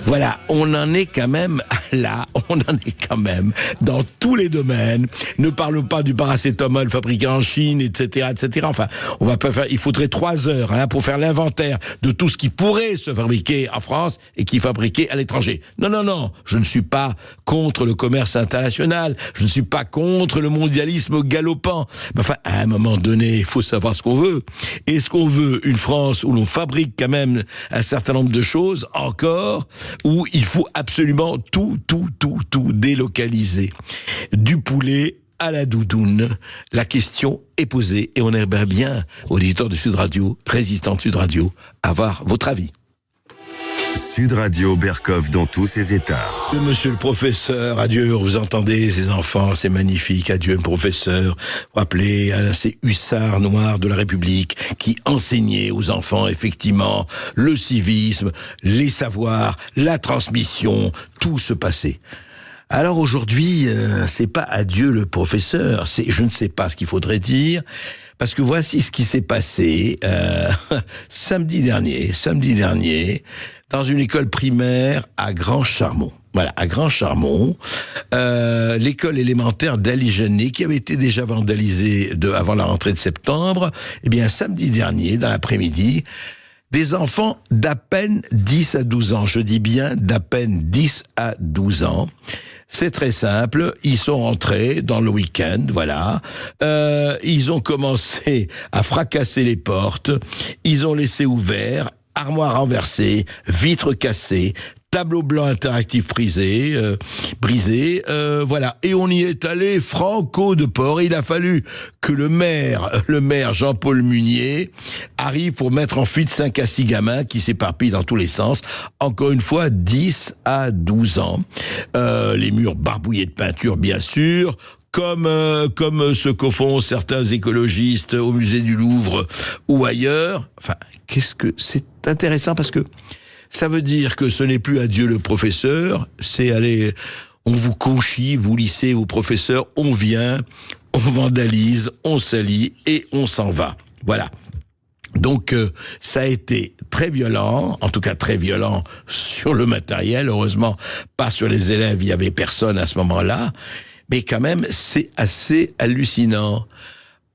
Speaker 6: Voilà, on en est quand même là, on en est quand même dans tous les domaines. Ne parle pas du paracétamol fabriqué en Chine, etc., etc. Enfin, on va pas faire, il faudrait 3 heures pour faire l'inventaire de tout ce qui pourrait se fabriquer en France et qui est fabriqué à l'étranger. Non, je ne suis pas contre le commerce international, je ne suis pas contre le mondialisme galopant. Mais enfin, à un moment donné, il faut savoir ce qu'on veut. Est-ce qu'on veut une France où l'on fabrique quand même un certain nombre de choses encore, où il faut absolument tout délocaliser ? Du poulet à la doudoune, la question est posée et on aimerait bien, auditeurs de Sud Radio, résistants de Sud Radio, avoir votre avis.
Speaker 1: Sud Radio Berkov dans tous ses états.
Speaker 6: Monsieur le professeur, adieu, vous entendez ces enfants, c'est magnifique, adieu le professeur. Vous rappelez à ces hussards noirs de la République qui enseignaient aux enfants effectivement le civisme, les savoirs, la transmission, tout se passait. Alors aujourd'hui, c'est pas adieu le professeur, c'est je ne sais pas ce qu'il faudrait dire, parce que voici ce qui s'est passé samedi dernier, dans une école primaire à Grand-Charmont. Voilà, à Grand-Charmont, l'école élémentaire d'Ali Janet, qui avait été déjà vandalisée avant la rentrée de septembre, eh bien samedi dernier, dans l'après-midi, des enfants d'à peine 10 à 12 ans, je dis bien d'à peine 10 à 12 ans. C'est très simple, ils sont rentrés dans le week-end, voilà. Ils ont commencé à fracasser les portes, ils ont laissé ouvert, armoire renversée, vitres cassées, tableau blanc interactif brisé, voilà. Et on y est allé franco de port. Il a fallu que le maire Jean-Paul Munier arrive pour mettre en fuite 5 à 6 gamins qui s'éparpillent dans tous les sens. Encore une fois, 10 à 12 ans. Les murs barbouillés de peinture, bien sûr. Comme ce que font certains écologistes au musée du Louvre ou ailleurs. Enfin, c'est intéressant parce que ça veut dire que ce n'est plus adieu le professeur, c'est aller, on vous conchit, vous lissez vos professeurs, on vient, on vandalise, on salit et on s'en va. Voilà. Donc ça a été très violent, en tout cas très violent sur le matériel, heureusement pas sur les élèves, il y avait personne à ce moment-là, mais quand même c'est assez hallucinant.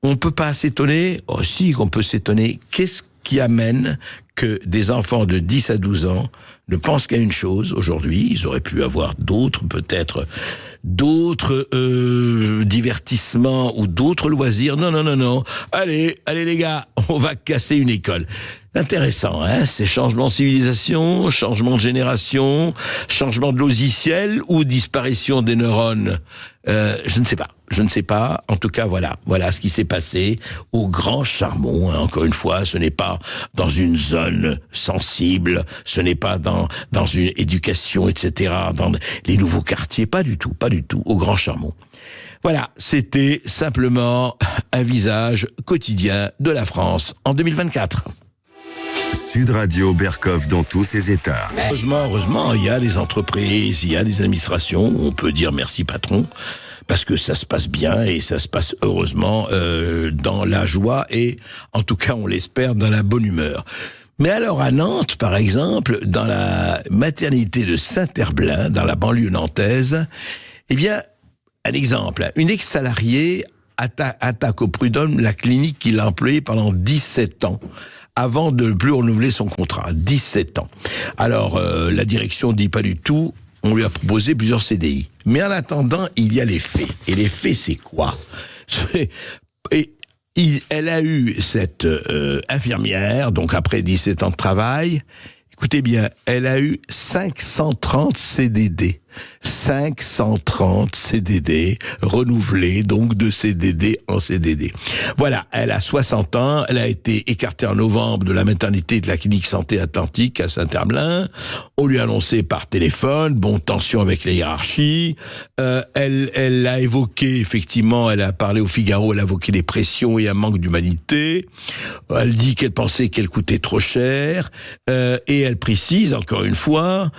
Speaker 6: On peut pas s'étonner, aussi qu'on peut s'étonner, qu'est-ce qui amène que des enfants de 10 à 12 ans ne pensent qu'à une chose aujourd'hui. Ils auraient pu avoir peut-être d'autres divertissements ou d'autres loisirs. Non. Allez les gars, on va casser une école. Intéressant, hein, ces changements de civilisation, changement de génération, changement de logiciel ou disparition des neurones. Je ne sais pas. En tout cas, voilà ce qui s'est passé au Grand-Charmont. Hein. Encore une fois, ce n'est pas dans une zone sensible, ce n'est pas dans une éducation, etc., dans les nouveaux quartiers, pas du tout, au Grand-Charmont. Voilà, c'était simplement un visage quotidien de la France en 2024.
Speaker 1: Sud Radio Berkov dans tous ses états.
Speaker 6: Heureusement, il y a des entreprises, il y a des administrations où on peut dire merci patron, parce que ça se passe bien et ça se passe heureusement dans la joie et, en tout cas, on l'espère, dans la bonne humeur. Mais alors à Nantes, par exemple, dans la maternité de Saint-Herblain, dans la banlieue nantaise, eh bien, un exemple, une ex-salariée attaque au prud'homme la clinique qu'il a employée pendant 17 ans. Avant de ne plus renouveler son contrat, 17 ans. Alors, la direction dit pas du tout, on lui a proposé plusieurs CDI. Mais en attendant, il y a les faits. Et les faits, c'est quoi ? Elle a eu cette infirmière, donc après 17 ans de travail, écoutez bien, elle a eu 530 CDD. 530 CDD renouvelés, donc de CDD en CDD. Voilà, elle a 60 ans, elle a été écartée en novembre de la maternité de la clinique Santé Atlantique à Saint-Herblain. On lui a annoncé par téléphone, tension avec la hiérarchie. Elle a évoqué, effectivement, elle a parlé au Figaro, elle a évoqué des pressions et un manque d'humanité. Elle dit qu'elle pensait qu'elle coûtait trop cher. Et elle précise, encore une fois,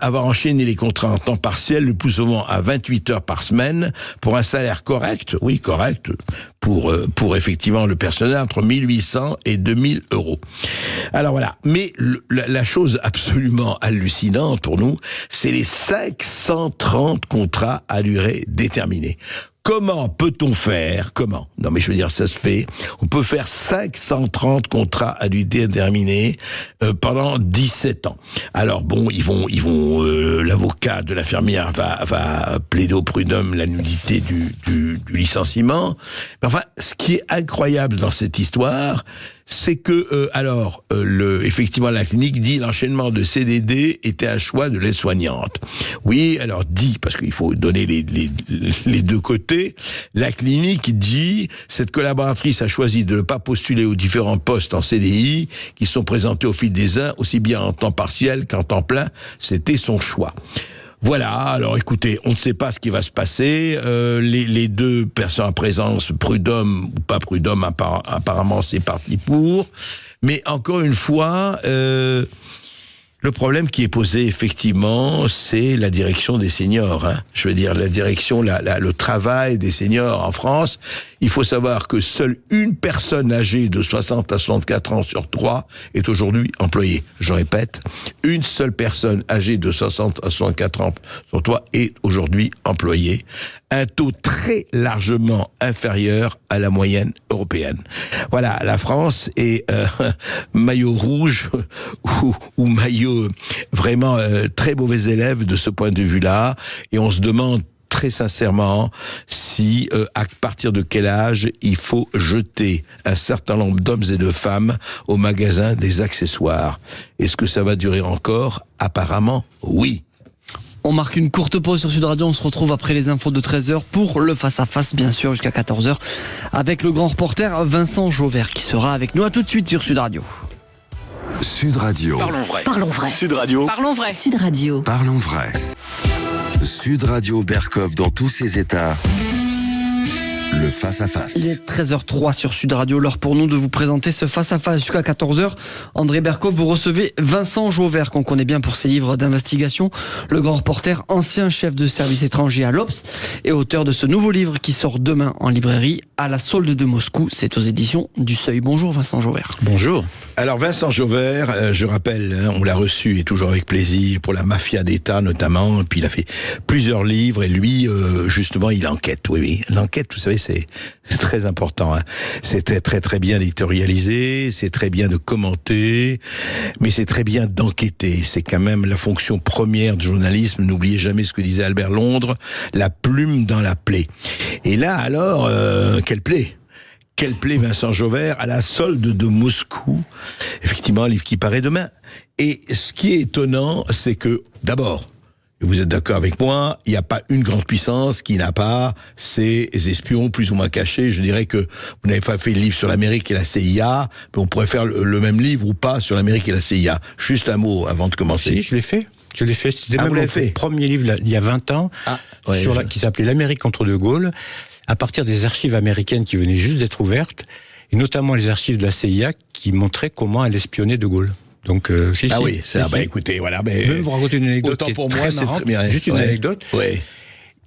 Speaker 6: avoir enchaîné les contrats en temps partiel, le plus souvent à 28 heures par semaine, pour un salaire correct, oui, correct, pour effectivement le personnel, entre 1800 et 2000 euros. Alors voilà, mais la chose absolument hallucinante pour nous, c'est les 530 contrats à durée déterminée. Comment peut-on faire ? Non mais je veux dire, ça se fait. On peut faire 530 contrats à durée déterminée pendant 17 ans. Alors ils vont l'avocat de l'infirmière va plaider au prud'homme la nullité du licenciement. Mais enfin, ce qui est incroyable dans cette histoire, c'est que, effectivement, la clinique dit l'enchaînement de CDD était un choix de l'aide-soignante. Oui, alors dit, parce qu'il faut donner les deux côtés, la clinique dit, cette collaboratrice a choisi de ne pas postuler aux différents postes en CDI qui sont présentés au fil des ans, aussi bien en temps partiel qu'en temps plein. C'était son choix. Voilà, alors écoutez, on ne sait pas ce qui va se passer. Les deux personnes en présence, prud'homme ou pas prud'homme, apparemment c'est parti pour. Mais encore une fois, le problème qui est posé effectivement, c'est la direction des seniors. Hein. Je veux dire, la direction, le travail des seniors en France. Il faut savoir que seule une personne âgée de 60 à 64 ans sur 3 est aujourd'hui employée. Je répète, une seule personne âgée de 60 à 64 ans sur 3 est aujourd'hui employée. Un taux très largement inférieur à la moyenne européenne. Voilà, la France est maillot rouge ou maillot vraiment très mauvais élève de ce point de vue-là. Et on se demande très sincèrement si, à partir de quel âge il faut jeter un certain nombre d'hommes et de femmes au magasin des accessoires. Est-ce que ça va durer encore? Apparemment, oui.
Speaker 5: On marque une courte pause sur Sud Radio, on se retrouve après les infos de 13h pour le face-à-face, bien sûr, jusqu'à 14h, avec le grand reporter Vincent Jauvert qui sera avec nous. À tout de suite sur Sud Radio.
Speaker 1: Sud Radio.
Speaker 2: Parlons vrai.
Speaker 11: Parlons vrai.
Speaker 2: Sud Radio.
Speaker 11: Parlons vrai. Sud Radio.
Speaker 1: Parlons vrai. Sud Radio Berkov dans tous ses états. Le face-à-face.
Speaker 5: Il est 13h03 sur Sud Radio, l'heure pour nous de vous présenter ce face-à-face jusqu'à 14h. André Berkov, vous recevez Vincent Jauvert, qu'on connaît bien pour ses livres d'investigation, le grand reporter, ancien chef de service étranger à l'Obs et auteur de ce nouveau livre qui sort demain en librairie, À la solde de Moscou. C'est aux éditions du Seuil. Bonjour Vincent Jauvert.
Speaker 10: Bonjour.
Speaker 6: Alors Vincent Jauvert, je rappelle, on l'a reçu et toujours avec plaisir pour la mafia d'État notamment, et puis il a fait plusieurs livres et lui, justement, il enquête. Oui, l'enquête, vous savez, c'est très important. Hein. C'est très très bien éditorialisé, c'est très bien de commenter, mais c'est très bien d'enquêter. C'est quand même la fonction première du journalisme. N'oubliez jamais ce que disait Albert Londres, la plume dans la plaie. Et là, alors, quelle plaie? Quelle plaie, Vincent Jauvert, à la solde de Moscou. Effectivement, un livre qui paraît demain. Et ce qui est étonnant, c'est que, d'abord, vous êtes d'accord avec moi, il n'y a pas une grande puissance qui n'a pas ses espions plus ou moins cachés. Je dirais que vous n'avez pas fait le livre sur l'Amérique et la CIA, mais on pourrait faire le même livre ou pas sur l'Amérique et la CIA. Juste un mot avant de commencer.
Speaker 12: Si, je l'ai fait. C'était même mon premier livre, il y a 20 ans, qui s'appelait L'Amérique contre De Gaulle, à partir des archives américaines qui venaient juste d'être ouvertes, et notamment les archives de la CIA qui montraient comment elle espionnait De Gaulle. Donc,
Speaker 6: écoutez, voilà. Mais
Speaker 12: je vais vous raconter une anecdote qui est très marrante. Juste une anecdote.
Speaker 6: Ouais.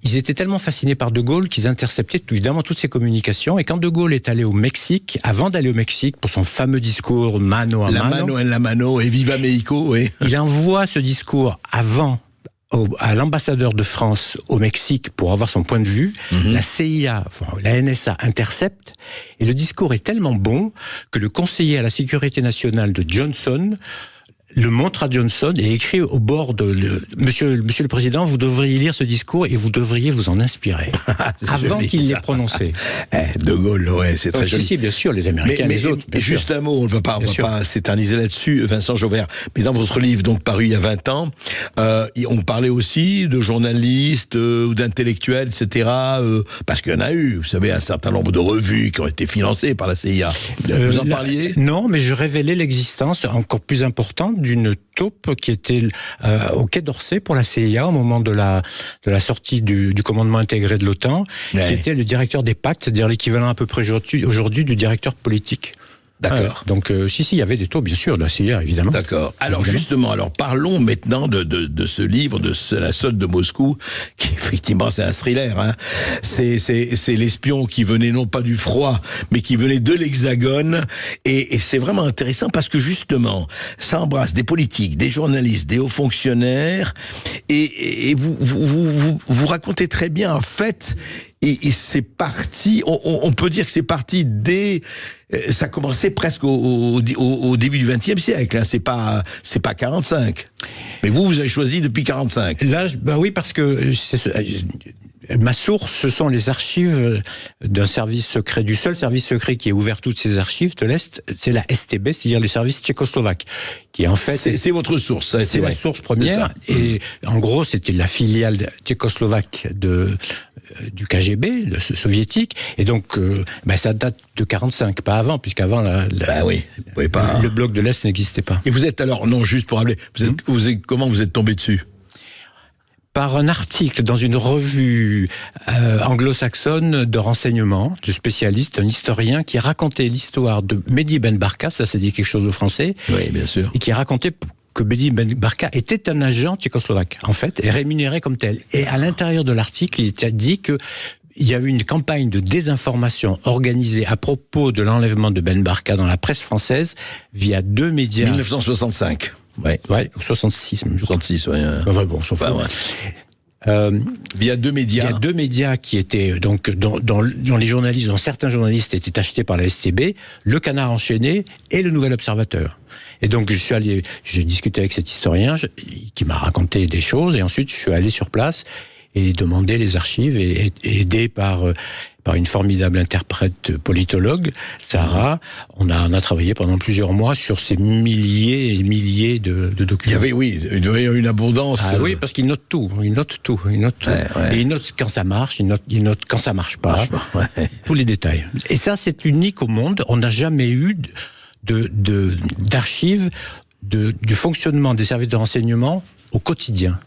Speaker 12: Ils étaient tellement fascinés par De Gaulle qu'ils interceptaient évidemment toutes ses communications. Et quand De Gaulle est allé au Mexique, avant d'aller au Mexique pour son fameux discours mano a mano,
Speaker 6: la mano et viva Mexico, oui.
Speaker 12: Il envoie ce discours à l'ambassadeur de France au Mexique pour avoir son point de vue. La CIA, la NSA intercepte, et le discours est tellement bon que le conseiller à la sécurité nationale de Johnson le montre à Johnson et écrit au bord de Monsieur le Président, vous devriez lire ce discours et vous devriez vous en inspirer avant qu'il l'ait prononcé.
Speaker 6: De Gaulle, ouais, c'est très joli.
Speaker 12: Si, bien sûr, les Américains, les autres.
Speaker 6: Juste un mot, on ne va pas s'éterniser là-dessus, Vincent Jauvert. Mais dans votre livre, donc paru il y a 20 ans, on parlait aussi de journalistes ou d'intellectuels, etc. Parce qu'il y en a eu, vous savez, un certain nombre de revues qui ont été financées par la CIA. Vous en parliez ?
Speaker 12: Non, mais je révélais l'existence encore plus importante d'une taupe qui était au Quai d'Orsay pour la CIA au moment de la sortie du commandement intégré de l'OTAN, qui était le directeur des pactes, c'est-à-dire l'équivalent à peu près aujourd'hui du directeur politique.
Speaker 6: D'accord.
Speaker 12: Donc, il y avait des taupes, bien sûr, de la CIA, évidemment.
Speaker 6: D'accord. Alors, justement, parlons maintenant de ce livre, La solde de Moscou, qui, effectivement, c'est un thriller, hein. C'est l'espion qui venait non pas du froid, mais qui venait de l'Hexagone, et c'est vraiment intéressant parce que, justement, ça embrasse des politiques, des journalistes, des hauts fonctionnaires, et vous racontez très bien, en fait, et c'est parti, on peut dire que c'est parti ça commençait presque au début du XXe siècle, hein, c'est pas 45. Mais vous avez choisi depuis 45.
Speaker 12: Là, oui, parce que Ma source, ce sont les archives d'un service secret, du seul service secret qui a ouvert toutes ces archives de l'Est, c'est la STB, c'est-à-dire les services tchécoslovaques, qui en fait...
Speaker 6: C'est votre source, ça,
Speaker 12: c'est la source première, et en gros, c'était la filiale tchécoslovaque du KGB, soviétique, et donc ça date de 45, pas avant, puisqu'avant le bloc de l'Est n'existait pas.
Speaker 6: Et vous êtes alors, non, juste pour rappeler, comment vous êtes tombé dessus ?
Speaker 12: Par un article dans une revue anglo-saxonne de renseignement, de spécialiste, un historien qui racontait l'histoire de Mehdi Ben Barka, ça dit quelque chose aux Français.
Speaker 6: Oui, bien sûr.
Speaker 12: Et qui racontait que Mehdi Ben Barka était un agent tchécoslovaque, en fait, et rémunéré comme tel. Et à l'intérieur de l'article, il était dit que il y a eu une campagne de désinformation organisée à propos de l'enlèvement de Ben Barka dans la presse française via 2 médias.
Speaker 6: 1965.
Speaker 12: Ouais, 66.
Speaker 6: 66, ouais.
Speaker 12: Bon, on s'en fout.
Speaker 6: Via 2 médias.
Speaker 12: Il y a 2 médias qui étaient donc dont les journalistes, dont certains journalistes étaient achetés par la STB, Le Canard enchaîné et Le Nouvel Observateur. Et donc j'ai discuté avec cet historien qui m'a raconté des choses, et ensuite je suis allé sur place et demandé les archives et aidé par une formidable interprète politologue, Sarah. On a travaillé pendant plusieurs mois sur ces milliers et milliers de documents.
Speaker 6: Il y avait une abondance.
Speaker 12: Ah oui, parce qu'il note tout. Il note tout. Ouais. Et il note quand ça marche, il note quand ça marche pas. Tous les détails. Et ça, c'est unique au monde. On n'a jamais eu d'archives du fonctionnement des services de renseignement au quotidien.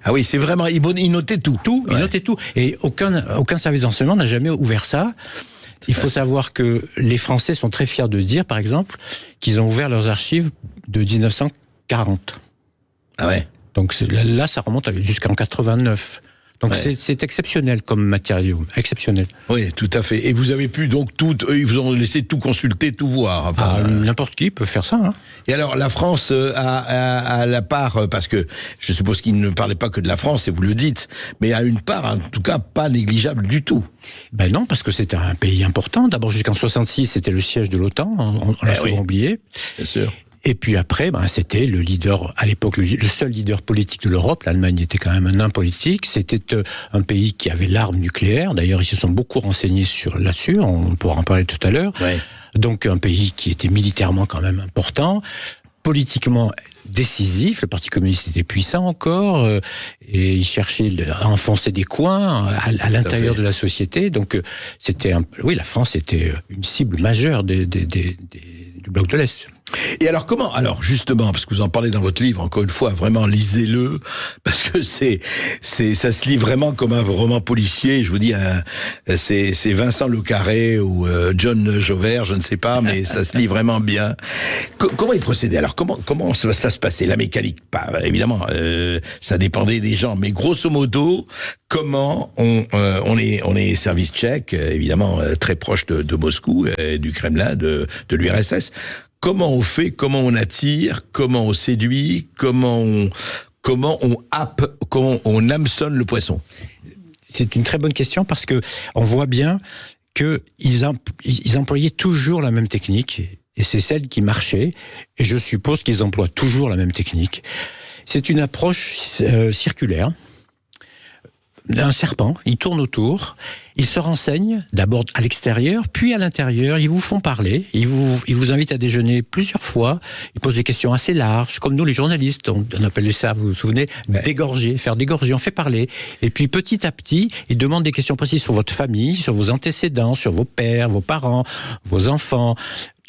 Speaker 6: Ah oui, c'est vraiment, il notait tout.
Speaker 12: Il notait tout. Et aucun service de renseignement n'a jamais ouvert ça. Il faut savoir que les Français sont très fiers de dire, par exemple, qu'ils ont ouvert leurs archives de 1940.
Speaker 6: Ah ouais.
Speaker 12: Donc là, ça remonte jusqu'en 89. Donc c'est exceptionnel comme matériau, exceptionnel.
Speaker 6: Oui, tout à fait. Et vous avez pu donc ils vous ont laissé tout consulter, tout voir.
Speaker 12: N'importe qui peut faire ça. Hein.
Speaker 6: Et alors la France a la part, parce que je suppose qu'il ne parlait pas que de la France, et vous le dites, mais a une part, en tout cas, pas négligeable du tout.
Speaker 12: Ben non, parce que c'était un pays important. D'abord, jusqu'en 66, c'était le siège de l'OTAN. On l'a souvent oublié.
Speaker 6: Bien sûr.
Speaker 12: Et puis après, c'était le leader, à l'époque, le seul leader politique de l'Europe. L'Allemagne était quand même un nain politique. C'était un pays qui avait l'arme nucléaire. D'ailleurs, ils se sont beaucoup renseignés là-dessus. On pourra en parler tout à l'heure. Ouais. Donc, un pays qui était militairement quand même important. Politiquement décisif, le Parti communiste était puissant encore, et il cherchait à enfoncer des coins à l'intérieur de la société. Donc, la France était une cible majeure du bloc de l'Est.
Speaker 6: Et alors comment, justement, parce que vous en parlez dans votre livre, encore une fois, vraiment lisez-le, parce que ça se lit vraiment comme un roman policier. Je vous dis, c'est Vincent Le Carré ou John Jauvert, je ne sais pas, mais ça se lit vraiment bien. Comment il procédait? Alors comment ça se passait? La mécanique, pas évidemment, ça dépendait des gens, mais grosso modo, comment on est service tchèque, évidemment très proche de Moscou, du Kremlin, de l'URSS. Comment on fait, comment on attire, comment on séduit, comment on happe, comment on hameçonne le poisson?
Speaker 12: C'est une très bonne question parce que on voit bien qu'ils employaient toujours la même technique et c'est celle qui marchait et je suppose qu'ils emploient toujours la même technique. C'est une approche circulaire. Un serpent, ils tournent autour, ils se renseignent d'abord à l'extérieur, puis à l'intérieur, ils vous font parler, ils vous invitent à déjeuner plusieurs fois, ils posent des questions assez larges, comme nous les journalistes, on appelait ça, vous vous souvenez, dégorger, faire dégorger, on fait parler. Et puis petit à petit, ils demandent des questions précises sur votre famille, sur vos antécédents, sur vos pères, vos parents, vos enfants,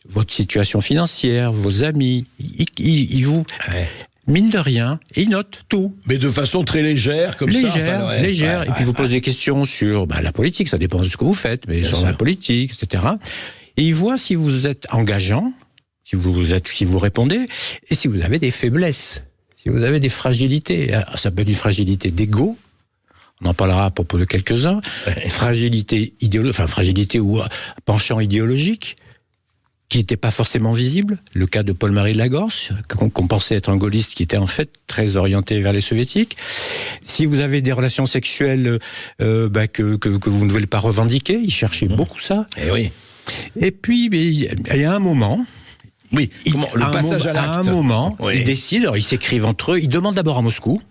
Speaker 12: votre situation financière, vos amis, ils vous... Mine de rien, et il note tout.
Speaker 6: Mais de façon très légère, comme ça.
Speaker 12: Légère. Et puis vous posez des questions sur la politique, ça dépend de ce que vous faites, mais sur la politique, etc. Et il voit si vous êtes engageant, si vous répondez, et si vous avez des faiblesses, si vous avez des fragilités. Alors, ça peut être une fragilité d'ego, on en parlera à propos de quelques-uns, fragilité ou penchant idéologique, qui n'était pas forcément visible, le cas de Paul-Marie de Lagorce, qu'on pensait être un gaulliste qui était en fait très orienté vers les soviétiques. Si vous avez des relations sexuelles que vous ne voulez pas revendiquer, il cherchait beaucoup ça. Et puis, il y a un moment...
Speaker 6: Oui, le passage à l'acte.
Speaker 12: À un moment, ils décident, alors ils s'écrivent entre eux, ils demandent d'abord à Moscou,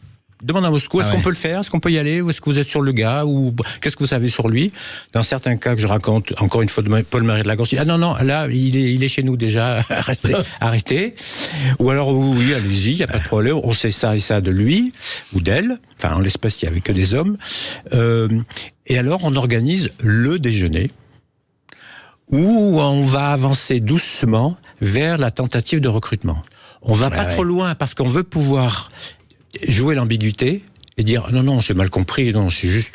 Speaker 12: demande à Moscou, est-ce qu'on peut le faire, est-ce qu'on peut y aller, ou est-ce que vous êtes sur le gars, ou qu'est-ce que vous savez sur lui? Dans certains cas que je raconte, encore une fois, de Paul-Marie de la Gorce, ah non, là, il est chez nous déjà, arrêtez. Ou alors, oui, allez-y, il n'y a pas de problème, on sait ça et ça de lui, ou d'elle, enfin, en l'espèce, il n'y avait que des hommes. Et alors, on organise le déjeuner, où on va avancer doucement vers la tentative de recrutement. On va pas trop loin, parce qu'on veut pouvoir jouer l'ambiguïté et dire non, c'est mal compris, non, c'est juste,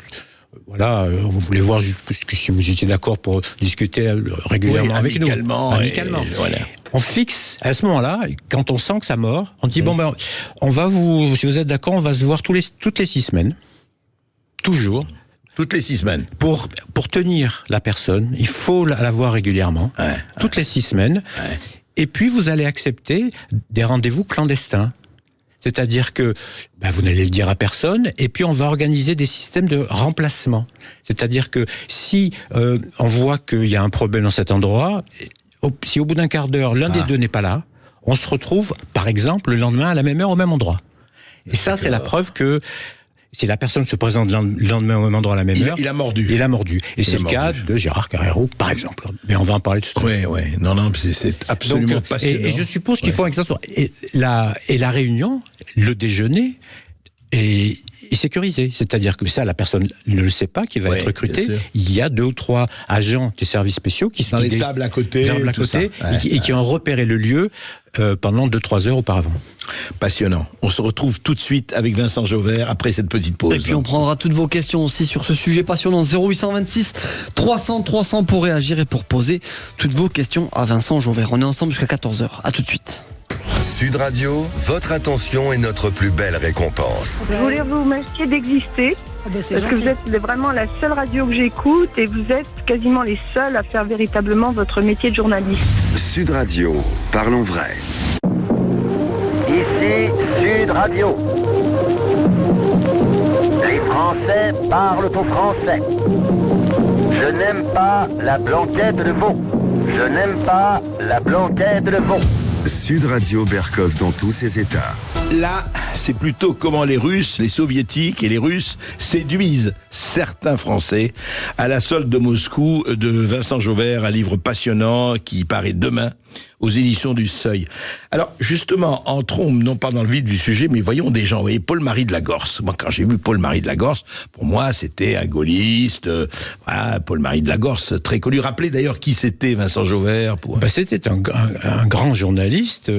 Speaker 12: voilà, on voulait voir juste si vous étiez d'accord pour discuter régulièrement avec nous. Amicalement.
Speaker 6: Voilà.
Speaker 12: On fixe, à ce moment-là, quand on sent que ça mord, on dit, on va si vous êtes d'accord, on va se voir toutes les 6 semaines. Toujours.
Speaker 6: Toutes les 6 semaines.
Speaker 12: Pour tenir la personne, il faut la voir régulièrement. Toutes les 6 semaines. Et puis, vous allez accepter des rendez-vous clandestins. C'est-à-dire que vous n'allez le dire à personne, et puis on va organiser des systèmes de remplacement. C'est-à-dire que si on voit qu'il y a un problème dans cet endroit, si au bout d'un quart d'heure, l'un des deux n'est pas là, on se retrouve, par exemple, le lendemain à la même heure, au même endroit. Et ça, c'est la preuve que si la personne se présente le lendemain au même endroit à la même heure,
Speaker 6: il a mordu.
Speaker 12: Il a mordu. Et c'est le cas de Gérard Carrero, par exemple. Mais on va en parler tout à l'heure.
Speaker 6: Oui. Non, c'est absolument passionnant.
Speaker 12: Et je suppose qu'il faut exactement. Et la réunion, le déjeuner, est sécurisé. C'est-à-dire que ça, la personne ne le sait pas, qui va être recrutée. Il y a 2 ou 3 agents des services spéciaux qui sont
Speaker 6: dans les tables à côté,
Speaker 12: et qui ont repéré le lieu pendant 2-3 heures auparavant.
Speaker 6: Passionnant. On se retrouve tout de suite avec Vincent Jauvert après cette petite pause.
Speaker 5: Et puis on prendra toutes vos questions aussi sur ce sujet passionnant. 0826 300 pour réagir et pour poser toutes vos questions à Vincent Jauvert. On est ensemble jusqu'à 14h. À tout de suite.
Speaker 1: Sud Radio, votre attention est notre plus belle récompense.
Speaker 11: Je voulais vous remercier d'exister, parce que vous êtes vraiment la seule radio que j'écoute et vous êtes quasiment les seuls à faire véritablement votre métier de journaliste.
Speaker 1: Sud Radio, parlons vrai.
Speaker 8: Ici Sud Radio. Les Français parlent au français. Je n'aime pas la blanquette de veau. Je n'aime pas la blanquette de veau.
Speaker 1: Sud Radio Berkov dans tous ses états.
Speaker 6: Là, c'est plutôt comment les Russes, les Soviétiques et les Russes séduisent certains Français. À la solde de Moscou, de Vincent Jauvert, un livre passionnant qui paraît demain aux éditions du Seuil. Alors, justement, entrons non pas dans le vif du sujet, mais voyons des gens. Vous voyez, Paul-Marie de la Gorce. Moi, quand j'ai vu Paul-Marie de la Gorce, pour moi, c'était un gaulliste. Voilà, Paul-Marie de la Gorce, très connu. Rappelez d'ailleurs qui c'était, Vincent Jauvert.
Speaker 12: C'était un grand journaliste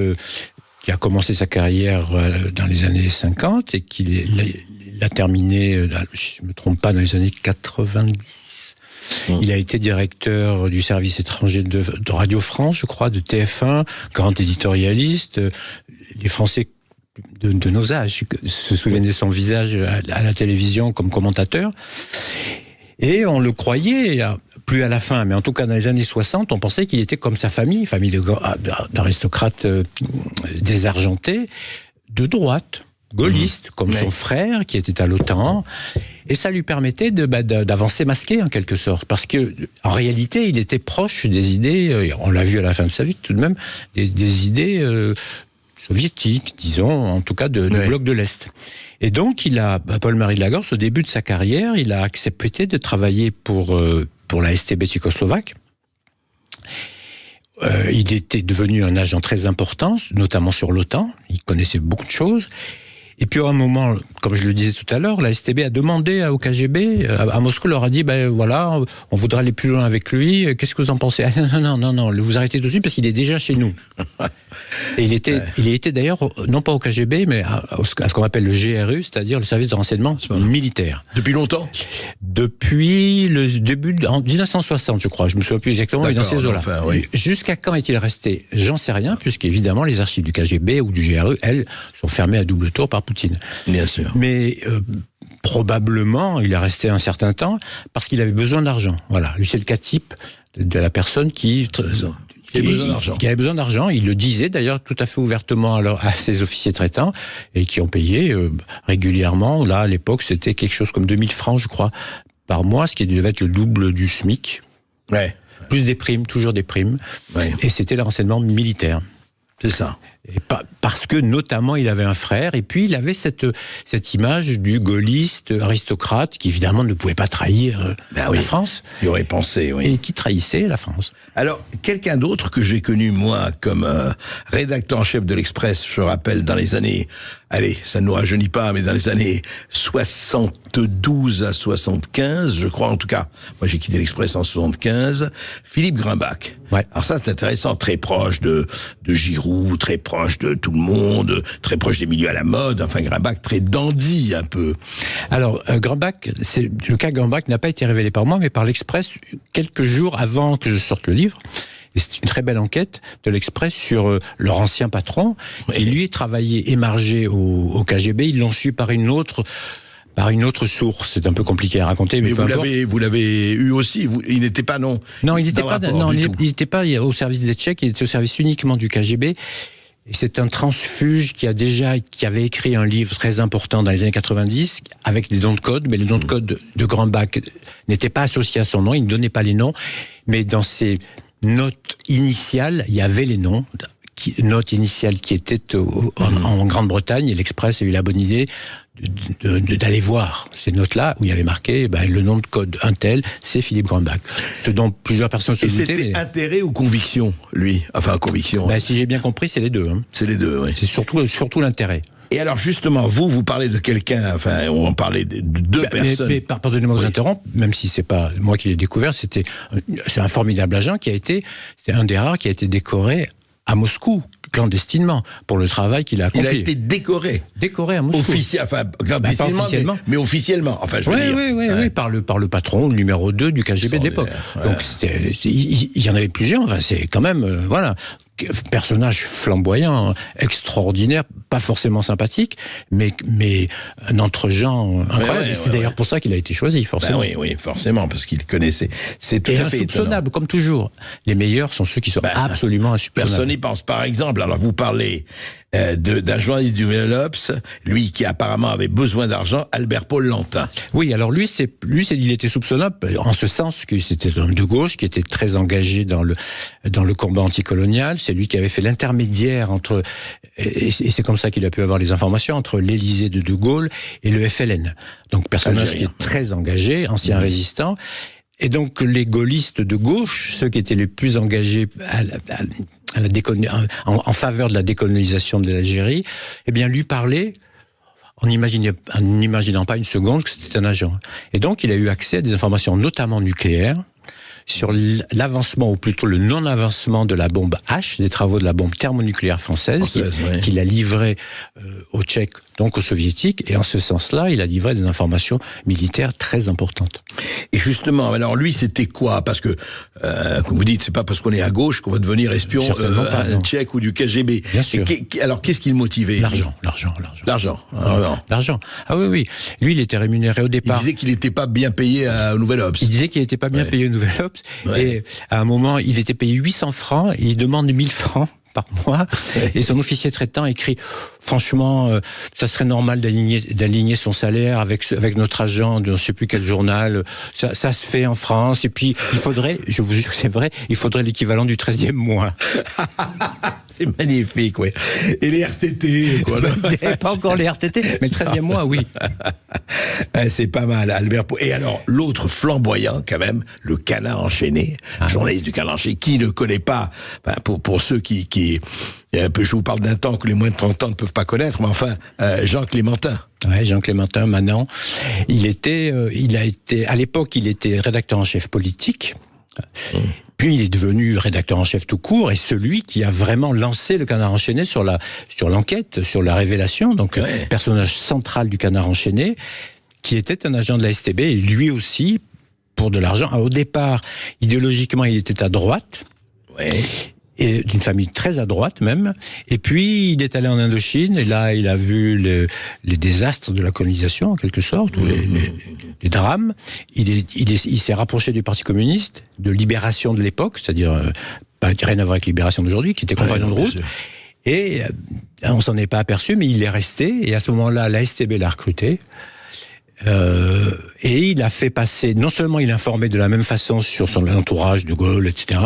Speaker 12: qui a commencé sa carrière dans les années 50 et qui l'a terminé, si je ne me trompe pas, dans les années 90. Il a été directeur du service étranger de Radio France, je crois, de TF1, grand éditorialiste. Les Français de nos âges se souviennent de son visage à la télévision comme commentateur. Et on le croyait, plus à la fin, mais en tout cas dans les années 60, on pensait qu'il était comme sa famille d'aristocrates désargentés, de droite, gaulliste, comme son frère qui était à l'OTAN. Et ça lui permettait d'avancer masqué en quelque sorte, parce que en réalité, il était proche des idées, on l'a vu à la fin de sa vie tout de même, des idées soviétiques, disons, en tout cas du bloc de l'Est. Et donc, Paul-Marie de la Gorce, au début de sa carrière, il a accepté de travailler pour la STB tchécoslovaque. Il était devenu un agent très important, notamment sur l'OTAN. Il connaissait beaucoup de choses. Et puis à un moment, comme je le disais tout à l'heure, la STB a demandé au KGB, à Moscou, leur a dit, voilà, on voudrait aller plus loin avec lui, qu'est-ce que vous en pensez? Non, vous arrêtez tout de suite parce qu'il est déjà chez nous. Et il était d'ailleurs, non pas au KGB, mais à ce qu'on appelle le GRU, c'est-à-dire le service de renseignement militaire.
Speaker 6: Depuis longtemps?
Speaker 12: Depuis le début, en 1960, je crois, je me souviens plus exactement, mais dans ces eaux-là.
Speaker 6: Enfin, oui.
Speaker 12: Jusqu'à quand est-il resté? J'en sais rien, puisqu'évidemment, les archives du KGB ou du GRU, elles, sont fermées à double tour par Poutine.
Speaker 6: Bien sûr.
Speaker 12: Mais probablement, il est resté un certain temps parce qu'il avait besoin d'argent. Voilà, lui c'est le cas type de la personne qui avait besoin d'argent. Il le disait d'ailleurs tout à fait ouvertement à ses officiers traitants et qui ont payé régulièrement. Là, à l'époque, c'était quelque chose comme 2000 francs, je crois, par mois, ce qui devait être le double du SMIC.
Speaker 6: Ouais.
Speaker 12: Plus des primes, toujours des primes.
Speaker 6: Ouais.
Speaker 12: Et c'était le renseignement militaire.
Speaker 6: C'est ça.
Speaker 12: Et parce que, notamment, il avait un frère, et puis il avait cette image du gaulliste aristocrate qui, évidemment, ne pouvait pas trahir la France.
Speaker 6: Il aurait pensé, oui.
Speaker 12: Et qui trahissait la France.
Speaker 6: Alors, quelqu'un d'autre que j'ai connu, moi, comme rédacteur en chef de l'Express, je rappelle, dans les années... Allez, ça ne nous rajeunit pas, mais dans les années 72 à 75, je crois, en tout cas. Moi, j'ai quitté l'Express en 75. Philippe Grimbach.
Speaker 12: Ouais.
Speaker 6: Alors ça, c'est intéressant. Très proche de Giroud, très proche de tout le monde, très proche des milieux à la mode. Enfin, Grimbach, très dandy, un peu.
Speaker 12: Alors, Grimbach, le cas Grimbach n'a pas été révélé par moi, mais par l'Express, quelques jours avant que je sorte le livre. Et c'est une très belle enquête de l'Express sur leur ancien patron. Oui. Et lui travaillait émargé au KGB. Ils l'ont su par une autre source. C'est un peu compliqué à raconter, mais
Speaker 6: vous l'avez eu aussi. Il n'était pas
Speaker 12: Non, il n'était pas au service des Tchèques. Il était au service uniquement du KGB. Et c'est un transfuge qui avait écrit un livre très important dans les années 90 avec des noms de code, mais les noms de code de Grimbach n'étaient pas associés à son nom. Il ne donnait pas les noms, mais dans ses note initiale, il y avait les noms, note initiale qui était en Grande-Bretagne, et l'Express a eu la bonne idée d'aller voir ces notes-là, où il y avait marqué le nom de code Intel, c'est Philippe Grimbach. Ce dont plusieurs personnes se doutaient.
Speaker 6: Et c'était intérêt ou conviction, lui? Enfin, conviction.
Speaker 12: Si j'ai bien compris, c'est les deux. Hein.
Speaker 6: C'est les deux, oui.
Speaker 12: C'est surtout l'intérêt.
Speaker 6: Et alors justement, vous parlez de quelqu'un, enfin, on parlait de deux personnes.
Speaker 12: Mais pardonnez-moi de vous interrompre, même si c'est pas moi qui l'ai découvert, c'est un formidable agent c'est un des rares qui a été décoré à Moscou, clandestinement, pour le travail qu'il a accompli.
Speaker 6: Il a été décoré.
Speaker 12: Décoré à Moscou.
Speaker 6: Clandestinement, mais officiellement. Enfin, je veux dire.
Speaker 12: Oui, par le patron, le numéro 2 du KGB de l'époque. Donc, il y en avait plusieurs, enfin, c'est quand même, personnage flamboyant, extraordinaire, pas forcément sympathique, mais un entre-gens incroyable. C'est d'ailleurs pour ça qu'il a été choisi, forcément.
Speaker 6: Oui, forcément, parce qu'il connaissait. C'est tout à fait
Speaker 12: insoupçonnable, comme toujours. Les meilleurs sont ceux qui sont absolument insoupçonnables.
Speaker 6: Personne n'y pense. Par exemple, alors vous parlez d'un journaliste du Nouvel Obs, lui qui apparemment avait besoin d'argent, Albert Paul Lantin.
Speaker 12: Oui, alors lui, il était soupçonnable en ce sens que c'était un homme de gauche qui était très engagé dans le combat anticolonial. C'est lui qui avait fait l'intermédiaire entre, et c'est comme ça qu'il a pu avoir les informations, entre l'Élysée de Gaulle et le FLN. Donc personnage qui est très engagé, ancien résistant. Et donc les gaullistes de gauche, ceux qui étaient les plus engagés en faveur de la décolonisation de l'Algérie, lui parlaient en n'imaginant pas une seconde que c'était un agent. Et donc il a eu accès à des informations notamment nucléaires sur l'avancement, ou plutôt le non-avancement de la bombe H, des travaux de la bombe thermonucléaire française qu'il a livré aux Tchèques, donc aux Soviétiques, et en ce sens-là, il a livré des informations militaires très importantes.
Speaker 6: Et justement, alors lui, c'était quoi? Parce que, comme vous dites, c'est pas parce qu'on est à gauche qu'on va devenir espion tchèque ou du KGB.
Speaker 12: Bien sûr.
Speaker 6: Alors, qu'est-ce qui le motivait?
Speaker 12: L'argent.
Speaker 6: L'argent.
Speaker 12: Ah oui. Lui, il était rémunéré au départ.
Speaker 6: Il disait qu'il n'était pas bien payé au Nouvel Obs.
Speaker 12: Il disait qu'il n'était pas bien payé au Nouvel Obs. Et à un moment, il était payé 800 francs, et il demande 1000 francs par mois, et son officier traitant écrit franchement, ça serait normal d'aligner son salaire avec notre agent de je ne sais plus quel journal, ça se fait en France, et puis il faudrait, je vous jure que c'est vrai, il faudrait l'équivalent du 13e mois.
Speaker 6: C'est magnifique, oui. Et les RTT, quoi.
Speaker 12: Pas encore les RTT, mais le 13e mois, oui.
Speaker 6: C'est pas mal, Albert. Et alors, l'autre flamboyant, quand même, le Canard enchaîné, journaliste du Canard enchaîné, qui ne connaît pas, pour ceux qui je vous parle d'un temps que les moins de 30 ans ne peuvent pas connaître, mais enfin, Jean Clémentin.
Speaker 12: Ouais, Jean Clémentin, maintenant. À l'époque, il était rédacteur en chef politique. Puis il est devenu rédacteur en chef tout court, et celui qui a vraiment lancé le Canard enchaîné sur l'enquête, sur la révélation, donc personnage central du Canard enchaîné, qui était un agent de la STB, et lui aussi, pour de l'argent. Au départ, idéologiquement, il était à droite. Et d'une famille très à droite même, et puis il est allé en Indochine, et là il a vu les désastres de la colonisation en quelque sorte, ou les drames. Il s'est rapproché du Parti communiste, de Libération de l'époque, c'est-à-dire rien à voir avec Libération d'aujourd'hui, qui était compagnon de route. Et on s'en est pas aperçu, mais il est resté, et à ce moment-là, la STB l'a recruté. Et il a fait passer, non seulement il informait de la même façon sur son entourage, de Gaulle, etc.,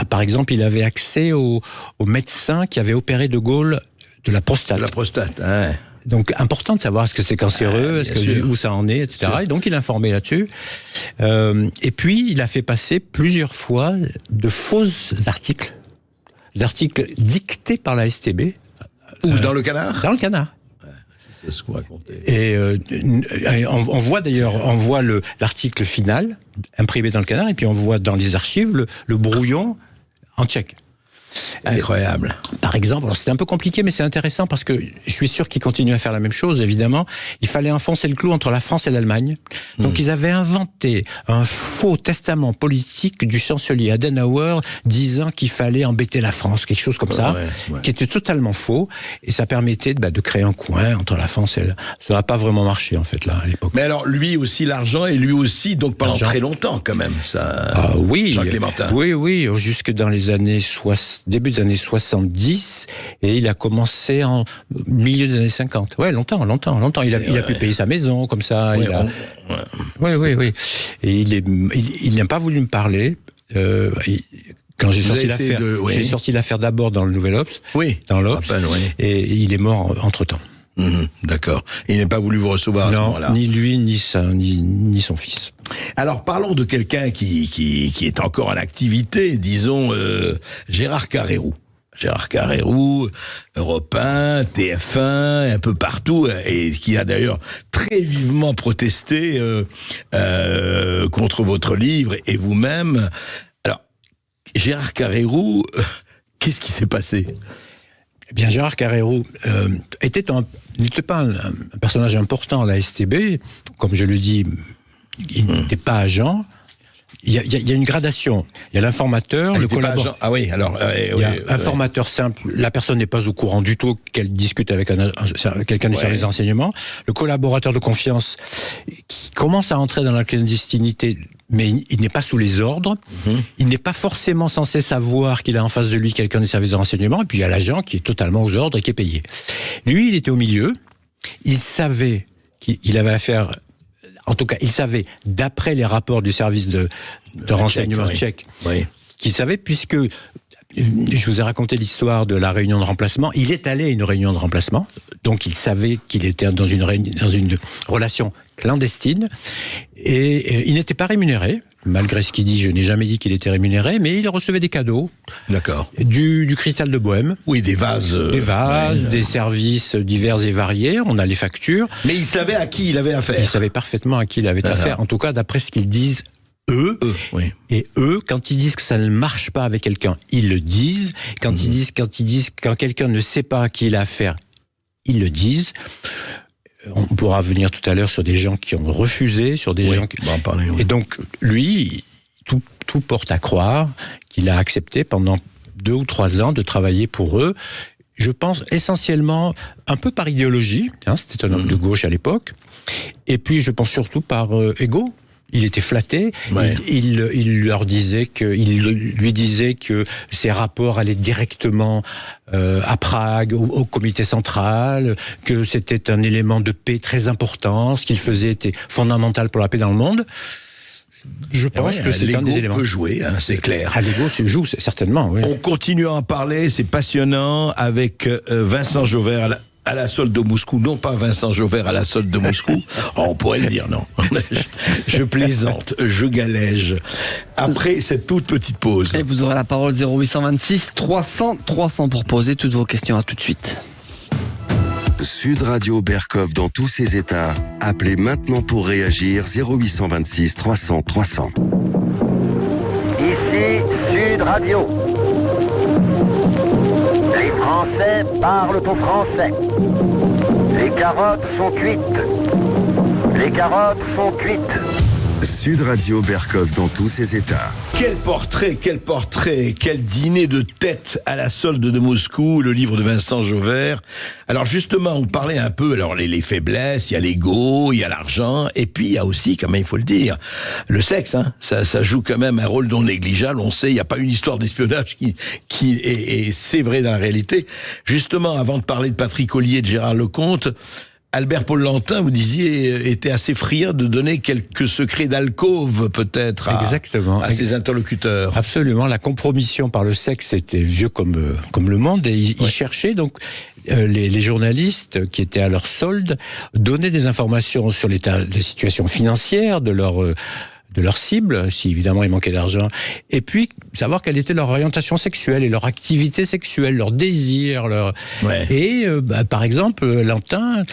Speaker 12: par exemple, il avait accès au médecin qui avait opéré de Gaulle de la prostate.
Speaker 6: De la prostate, hein.
Speaker 12: Donc, important de savoir est-ce que c'est cancéreux, où ça en est, etc. Et donc, il informait là-dessus. Et puis, il a fait passer plusieurs fois de faux articles. Des articles dictés par la STB.
Speaker 6: Ou dans le Canard ?
Speaker 12: Dans le Canard.
Speaker 6: C'est ce qu'on racontait.
Speaker 12: Et on voit d'ailleurs, l'article final imprimé dans le Canard, et puis on voit dans les archives le brouillon en tchèque.
Speaker 6: Incroyable.
Speaker 12: Par exemple, alors c'était un peu compliqué, mais c'est intéressant parce que je suis sûr qu'ils continuent à faire la même chose, évidemment. Il fallait enfoncer le clou entre la France et l'Allemagne. Donc ils avaient inventé un faux testament politique du chancelier Adenauer disant qu'il fallait embêter la France, quelque chose comme ça, qui était totalement faux. Et ça permettait de créer un coin entre la France et ça n'a pas vraiment marché, en fait, là, à l'époque.
Speaker 6: Mais alors, lui aussi, l'argent, et lui aussi, donc pendant très longtemps, quand même, ça.
Speaker 12: Oui.
Speaker 6: Jean Clémentin.
Speaker 12: Oui, jusque dans les années début des années 70, et il a commencé en milieu des années 50. Ouais, longtemps. Il a pu payer sa maison, comme ça. Oui. Et il n'a pas voulu me parler. Quand j'ai sorti l'affaire, j'ai sorti l'affaire d'abord dans le Nouvel Obs, dans l'Obs, et il est mort entre-temps.
Speaker 6: D'accord. Il n'a pas voulu vous recevoir à ce moment-là.
Speaker 12: Ni lui, ni son fils.
Speaker 6: Alors, parlons de quelqu'un qui est encore en activité, disons Gérard Carrérou. Gérard Carrérou, Europe 1, TF1, un peu partout, et qui a d'ailleurs très vivement protesté contre votre livre et vous-même. Alors, Gérard Carrérou, qu'est-ce qui s'est passé ?
Speaker 12: Eh bien, Gérard Carrérou n'était pas un personnage important à la STB. Comme je le dis, il n'était pas agent. Il y a une gradation. Il y a l'informateur, le collaborateur.
Speaker 6: Ah oui, alors.
Speaker 12: Il y a informateur simple. La personne n'est pas au courant du tout qu'elle discute avec quelqu'un du service d'enseignement. Le collaborateur de confiance qui commence à entrer dans la clandestinité, mais il n'est pas sous les ordres. Il n'est pas forcément censé savoir qu'il a en face de lui quelqu'un du service de renseignement. Et puis il y a l'agent qui est totalement aux ordres et qui est payé. Lui, il était au milieu. Il savait qu'il avait affaire. En tout cas, il savait, d'après les rapports du service de renseignement tchèque, qu'il savait, puisque je vous ai raconté l'histoire de la réunion de remplacement. Il est allé à une réunion de remplacement, donc il savait qu'il était dans une relation clandestine, et il n'était pas rémunéré. Malgré ce qu'il dit, je n'ai jamais dit qu'il était rémunéré, mais il recevait des cadeaux.
Speaker 6: D'accord.
Speaker 12: Du cristal de Bohème.
Speaker 6: Oui, des vases.
Speaker 12: Des services divers et variés. On a les factures.
Speaker 6: Mais il savait à qui il avait affaire.
Speaker 12: Il savait parfaitement à qui il avait affaire. En tout cas, d'après ce qu'ils disent, eux. Et eux, quand ils disent que ça ne marche pas avec quelqu'un, ils le disent. Quand quelqu'un ne sait pas à qui il a affaire, ils le disent. On pourra venir tout à l'heure sur des gens qui ont refusé, sur des gens qui...
Speaker 6: On va en parler,
Speaker 12: Et donc, lui, tout porte à croire qu'il a accepté pendant 2 ou 3 ans de travailler pour eux. Je pense essentiellement, un peu par idéologie, c'était un homme de gauche à l'époque, et puis je pense surtout par ego. Il était flatté. Il lui disait que ses rapports allaient directement à Prague, au comité central, que c'était un élément de paix très important. Ce qu'il faisait était fondamental pour la paix dans le monde. Je pense que c'est un des éléments.
Speaker 6: Peut jouer, c'est clair.
Speaker 12: L'ego se joue, certainement. Oui.
Speaker 6: On continue à en parler, c'est passionnant, avec Vincent Jauvert à la solde de Moscou, non pas Vincent Jauvert à la solde de Moscou, on pourrait le dire, non. Je plaisante, je galège. Après cette toute petite pause.
Speaker 5: Et vous aurez la parole 0826 300 300 pour poser toutes vos questions. À tout de suite.
Speaker 1: Sud Radio Berkov dans tous ses états. Appelez maintenant pour réagir 0826 300 300.
Speaker 8: Ici Sud Radio. Les Français parlent au français. Les carottes sont cuites. Les carottes sont cuites.
Speaker 1: Sud Radio Berkov dans tous ses états.
Speaker 6: Quel portrait, quel dîner de tête à la solde de Moscou, le livre de Vincent Jauvert. Alors justement, on parlait un peu, alors les faiblesses, il y a l'ego, il y a l'argent, et puis il y a aussi, quand même il faut le dire, le sexe, ça joue quand même un rôle non négligeable, on sait, il n'y a pas une histoire d'espionnage qui est c'est vrai dans la réalité. Justement, avant de parler de Patrick Ollier et de Gérard Lecomte, Albert Paul Lantin, vous disiez, était assez friand de donner quelques secrets d'alcôve, peut-être, à ses interlocuteurs.
Speaker 12: Absolument. La compromission par le sexe était vieux comme le monde, et il cherchait donc les journalistes qui étaient à leur solde donnaient des informations sur l'état des situations financières de leur cible, si évidemment il manquait d'argent, et puis savoir quelle était leur orientation sexuelle et leur activité sexuelle, leur désir, Et par exemple, Lantin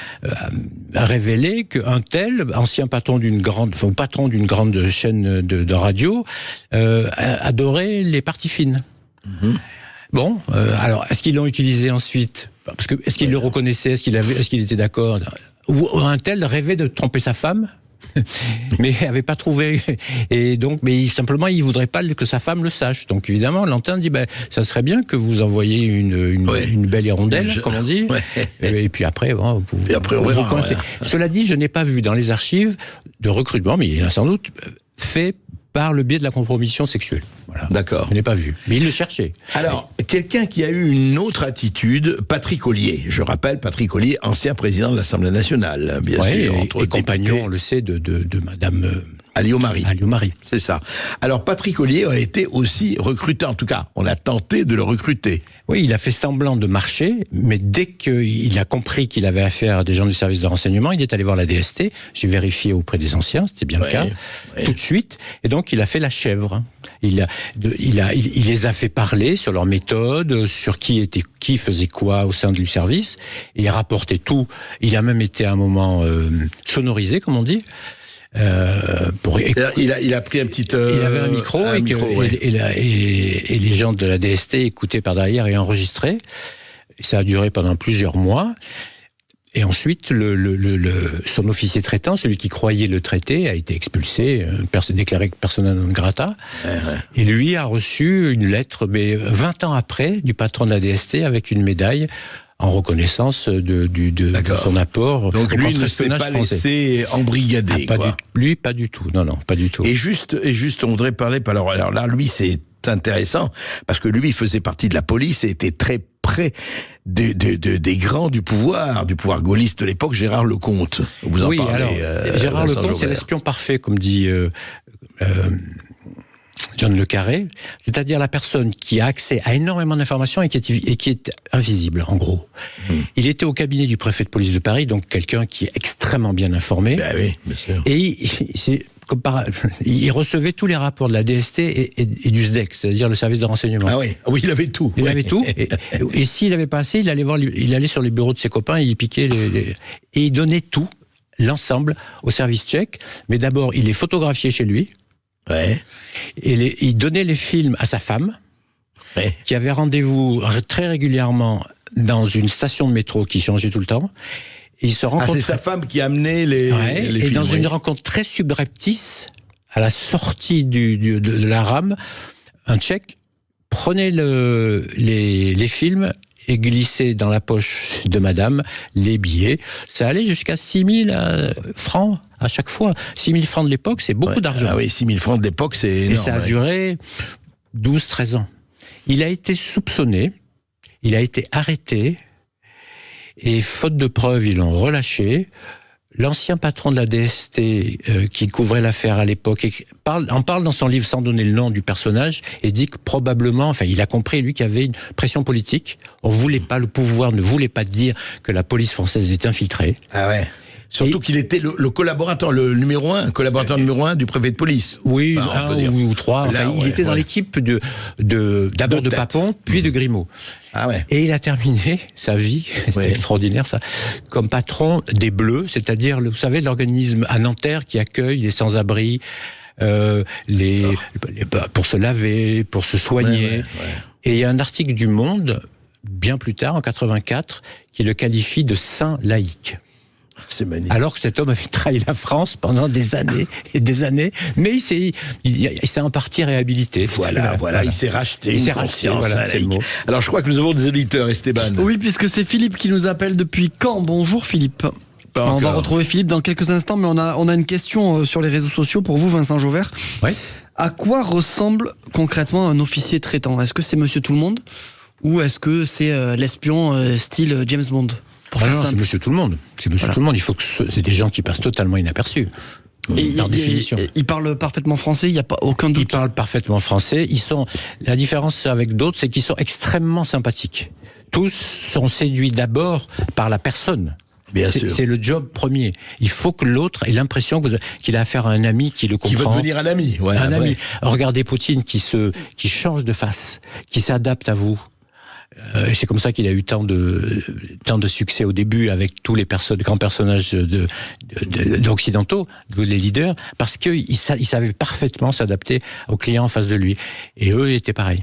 Speaker 12: a révélé qu'un tel, ancien patron d'une grande chaîne de radio, adorait les parties fines. Bon, alors est-ce qu'ils l'ont utilisé ensuite ? Parce que est-ce qu'il le reconnaissait ? Est-ce qu'il était d'accord ? Ou un tel rêvait de tromper sa femme ? Mais avait pas trouvé, et donc, simplement il voudrait pas que sa femme le sache. Donc évidemment, Lantin dit, ça serait bien que vous envoyiez une belle hirondelle, comme on dit, et puis après, on verra. Cela dit, je n'ai pas vu dans les archives de recrutement, mais il y en a sans doute fait par le biais de la compromission sexuelle. Voilà.
Speaker 6: D'accord.
Speaker 12: Je n'ai pas vu. Mais il le cherchait.
Speaker 6: Alors, quelqu'un qui a eu une autre attitude, Patrick Ollier. Je rappelle, Patrick Ollier, ancien président de l'Assemblée nationale, bien sûr.
Speaker 12: Et compagnon, on le sait, de Madame...
Speaker 6: Alliot-Marie.
Speaker 12: Alliot-Marie.
Speaker 6: C'est ça. Alors, Patrick Ollier a été aussi recruté. En tout cas, on a tenté de le recruter.
Speaker 12: Oui, il a fait semblant de marcher, mais dès qu'il a compris qu'il avait affaire à des gens du service de renseignement, il est allé voir la DST. J'ai vérifié auprès des anciens, c'était bien le cas, tout de suite. Et donc, il a fait la chèvre. Il les a fait parler sur leur méthode, sur qui faisait quoi au sein du service. Et il a rapporté tout. Il a même été à un moment sonorisé, comme on dit.
Speaker 6: Il a pris un petit...
Speaker 12: il avait un micro, et les gens de la DST écoutaient par derrière et enregistraient. Et ça a duré pendant plusieurs mois. Et ensuite, son officier traitant, celui qui croyait le traiter, a été expulsé, déclaré persona non grata. Et lui a reçu une lettre, mais 20 ans après, du patron de la DST, avec une médaille en reconnaissance de son apport.
Speaker 6: Donc lui ne s'est pas laissé embrigader.
Speaker 12: Lui, pas du tout. Non, pas du tout.
Speaker 6: Et juste, on voudrait parler. Alors là, lui, c'est intéressant parce que lui, il faisait partie de la police et était très près des grands du pouvoir gaulliste de l'époque, Gérard Lecomte. Vous en parlez.
Speaker 12: Gérard Lecomte, c'est l'espion parfait, comme dit John Le Carré, c'est-à-dire la personne qui a accès à énormément d'informations et qui est invisible, en gros. Il était au cabinet du préfet de police de Paris, donc quelqu'un qui est extrêmement bien informé.
Speaker 6: Ben oui, bien sûr.
Speaker 12: Et il recevait tous les rapports de la DST et du SDEC, c'est-à-dire le service de renseignement.
Speaker 6: Ah oui, il avait tout.
Speaker 12: Il avait tout. Et s'il n'avait pas assez, il allait sur les bureaux de ses copains et il piquait et il donnait tout, l'ensemble, au service tchèque. Mais d'abord, il les photographiait chez lui. Et il donnait les films à sa femme, qui avait rendez-vous très régulièrement dans une station de métro qui changeait tout le temps. Et
Speaker 6: c'est sa femme qui amenait les films.
Speaker 12: Et dans une rencontre très subreptice, à la sortie de la rame, un Tchèque prenait les films et glissait dans la poche de madame les billets. Ça allait jusqu'à 6 000 francs à chaque fois. 6 000 francs de l'époque, c'est beaucoup d'argent.
Speaker 6: Ah oui, 6 000 francs de l'époque, c'est énorme.
Speaker 12: Et ça a duré 12-13 ans. Il a été soupçonné, il a été arrêté, et faute de preuves, ils l'ont relâché. L'ancien patron de la DST qui couvrait l'affaire à l'époque en parle dans son livre sans donner le nom du personnage et dit que probablement, il a compris lui qu'il y avait une pression politique. Le pouvoir ne voulait pas dire que la police française était infiltrée.
Speaker 6: Ah ouais. Surtout qu'il était le collaborateur, numéro 1 du préfet de police.
Speaker 12: Oui, ou 3. Il était dans l'équipe d'abord de Papon, puis de Grimaud.
Speaker 6: Ah ouais.
Speaker 12: Et il a terminé sa vie, c'est extraordinaire ça, comme patron des Bleus, c'est-à-dire, vous savez, l'organisme à Nanterre qui accueille les sans-abri, pour se laver, pour se soigner. Et il y a un article du Monde, bien plus tard, en 84, qui le qualifie de saint laïque.
Speaker 6: C'est magnifique.
Speaker 12: Alors que cet homme avait trahi la France pendant des années et des années, mais il s'est en partie réhabilité.
Speaker 6: Voilà, il s'est racheté. Il s'est racheté, c'est le mot. Alors je crois que nous avons des auditeurs, Esteban.
Speaker 5: Oui, puisque c'est Philippe qui nous appelle depuis Caen. Bonjour Philippe. On va retrouver Philippe dans quelques instants, mais on a une question sur les réseaux sociaux pour vous, Vincent Jauvert.
Speaker 12: Oui.
Speaker 5: À quoi ressemble concrètement un officier traitant ? Est-ce que c'est Monsieur Tout-le-Monde ou est-ce que c'est l'espion style James Bond ?
Speaker 12: C'est monsieur tout le monde. C'est monsieur tout le monde. Il faut que c'est des gens qui passent totalement inaperçus. Par définition.
Speaker 5: Il parle parfaitement français, il n'y a pas aucun doute.
Speaker 12: Il parle parfaitement français. La différence avec d'autres, c'est qu'ils sont extrêmement sympathiques. Tous sont séduits d'abord par la personne.
Speaker 6: Bien sûr.
Speaker 12: C'est le job premier. Il faut que l'autre ait l'impression qu'il a affaire à un ami qui le comprend.
Speaker 6: Qui va devenir un ami. Ouais,
Speaker 12: un ami. Regardez Poutine qui change de face, qui s'adapte à vous. C'est comme ça qu'il a eu tant de succès au début avec tous les grands personnages d'occidentaux, les leaders, parce qu'ils savaient parfaitement s'adapter aux clients en face de lui. Et eux étaient pareils.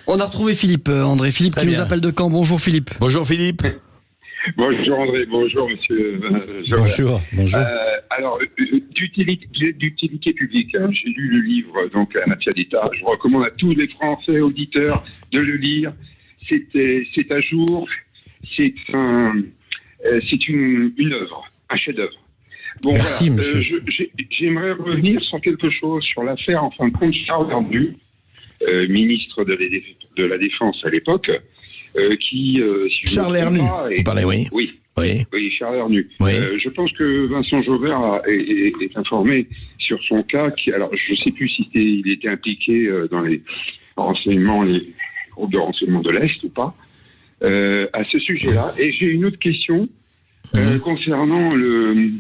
Speaker 5: On a retrouvé Philippe, André. Philippe qui nous appelle de Caen. Bonjour Philippe.
Speaker 6: Bonjour Philippe.
Speaker 13: Bonjour André, bonjour monsieur.
Speaker 12: Bonjour.
Speaker 13: Alors, d'utilité publique, hein, j'ai lu le livre donc à Mafia d'État. Je recommande à tous les Français auditeurs de le lire. C'est à jour, c'est une œuvre, un chef-d'œuvre. Bon,
Speaker 12: merci,
Speaker 13: voilà,
Speaker 12: monsieur.
Speaker 13: J'aimerais revenir sur quelque chose, sur l'affaire, en fin de compte, Charles Hernu, ministre de la Défense à l'époque, qui...
Speaker 6: Charles Hernu, vous parlez, oui.
Speaker 13: Oui, Charles Hernu.
Speaker 6: Oui.
Speaker 13: Je pense que Vincent Jauvert est informé sur son cas. Alors, je ne sais plus si il était impliqué dans les renseignements, les groupes de renseignement de l'Est ou pas, à ce sujet-là. Et j'ai une autre question concernant le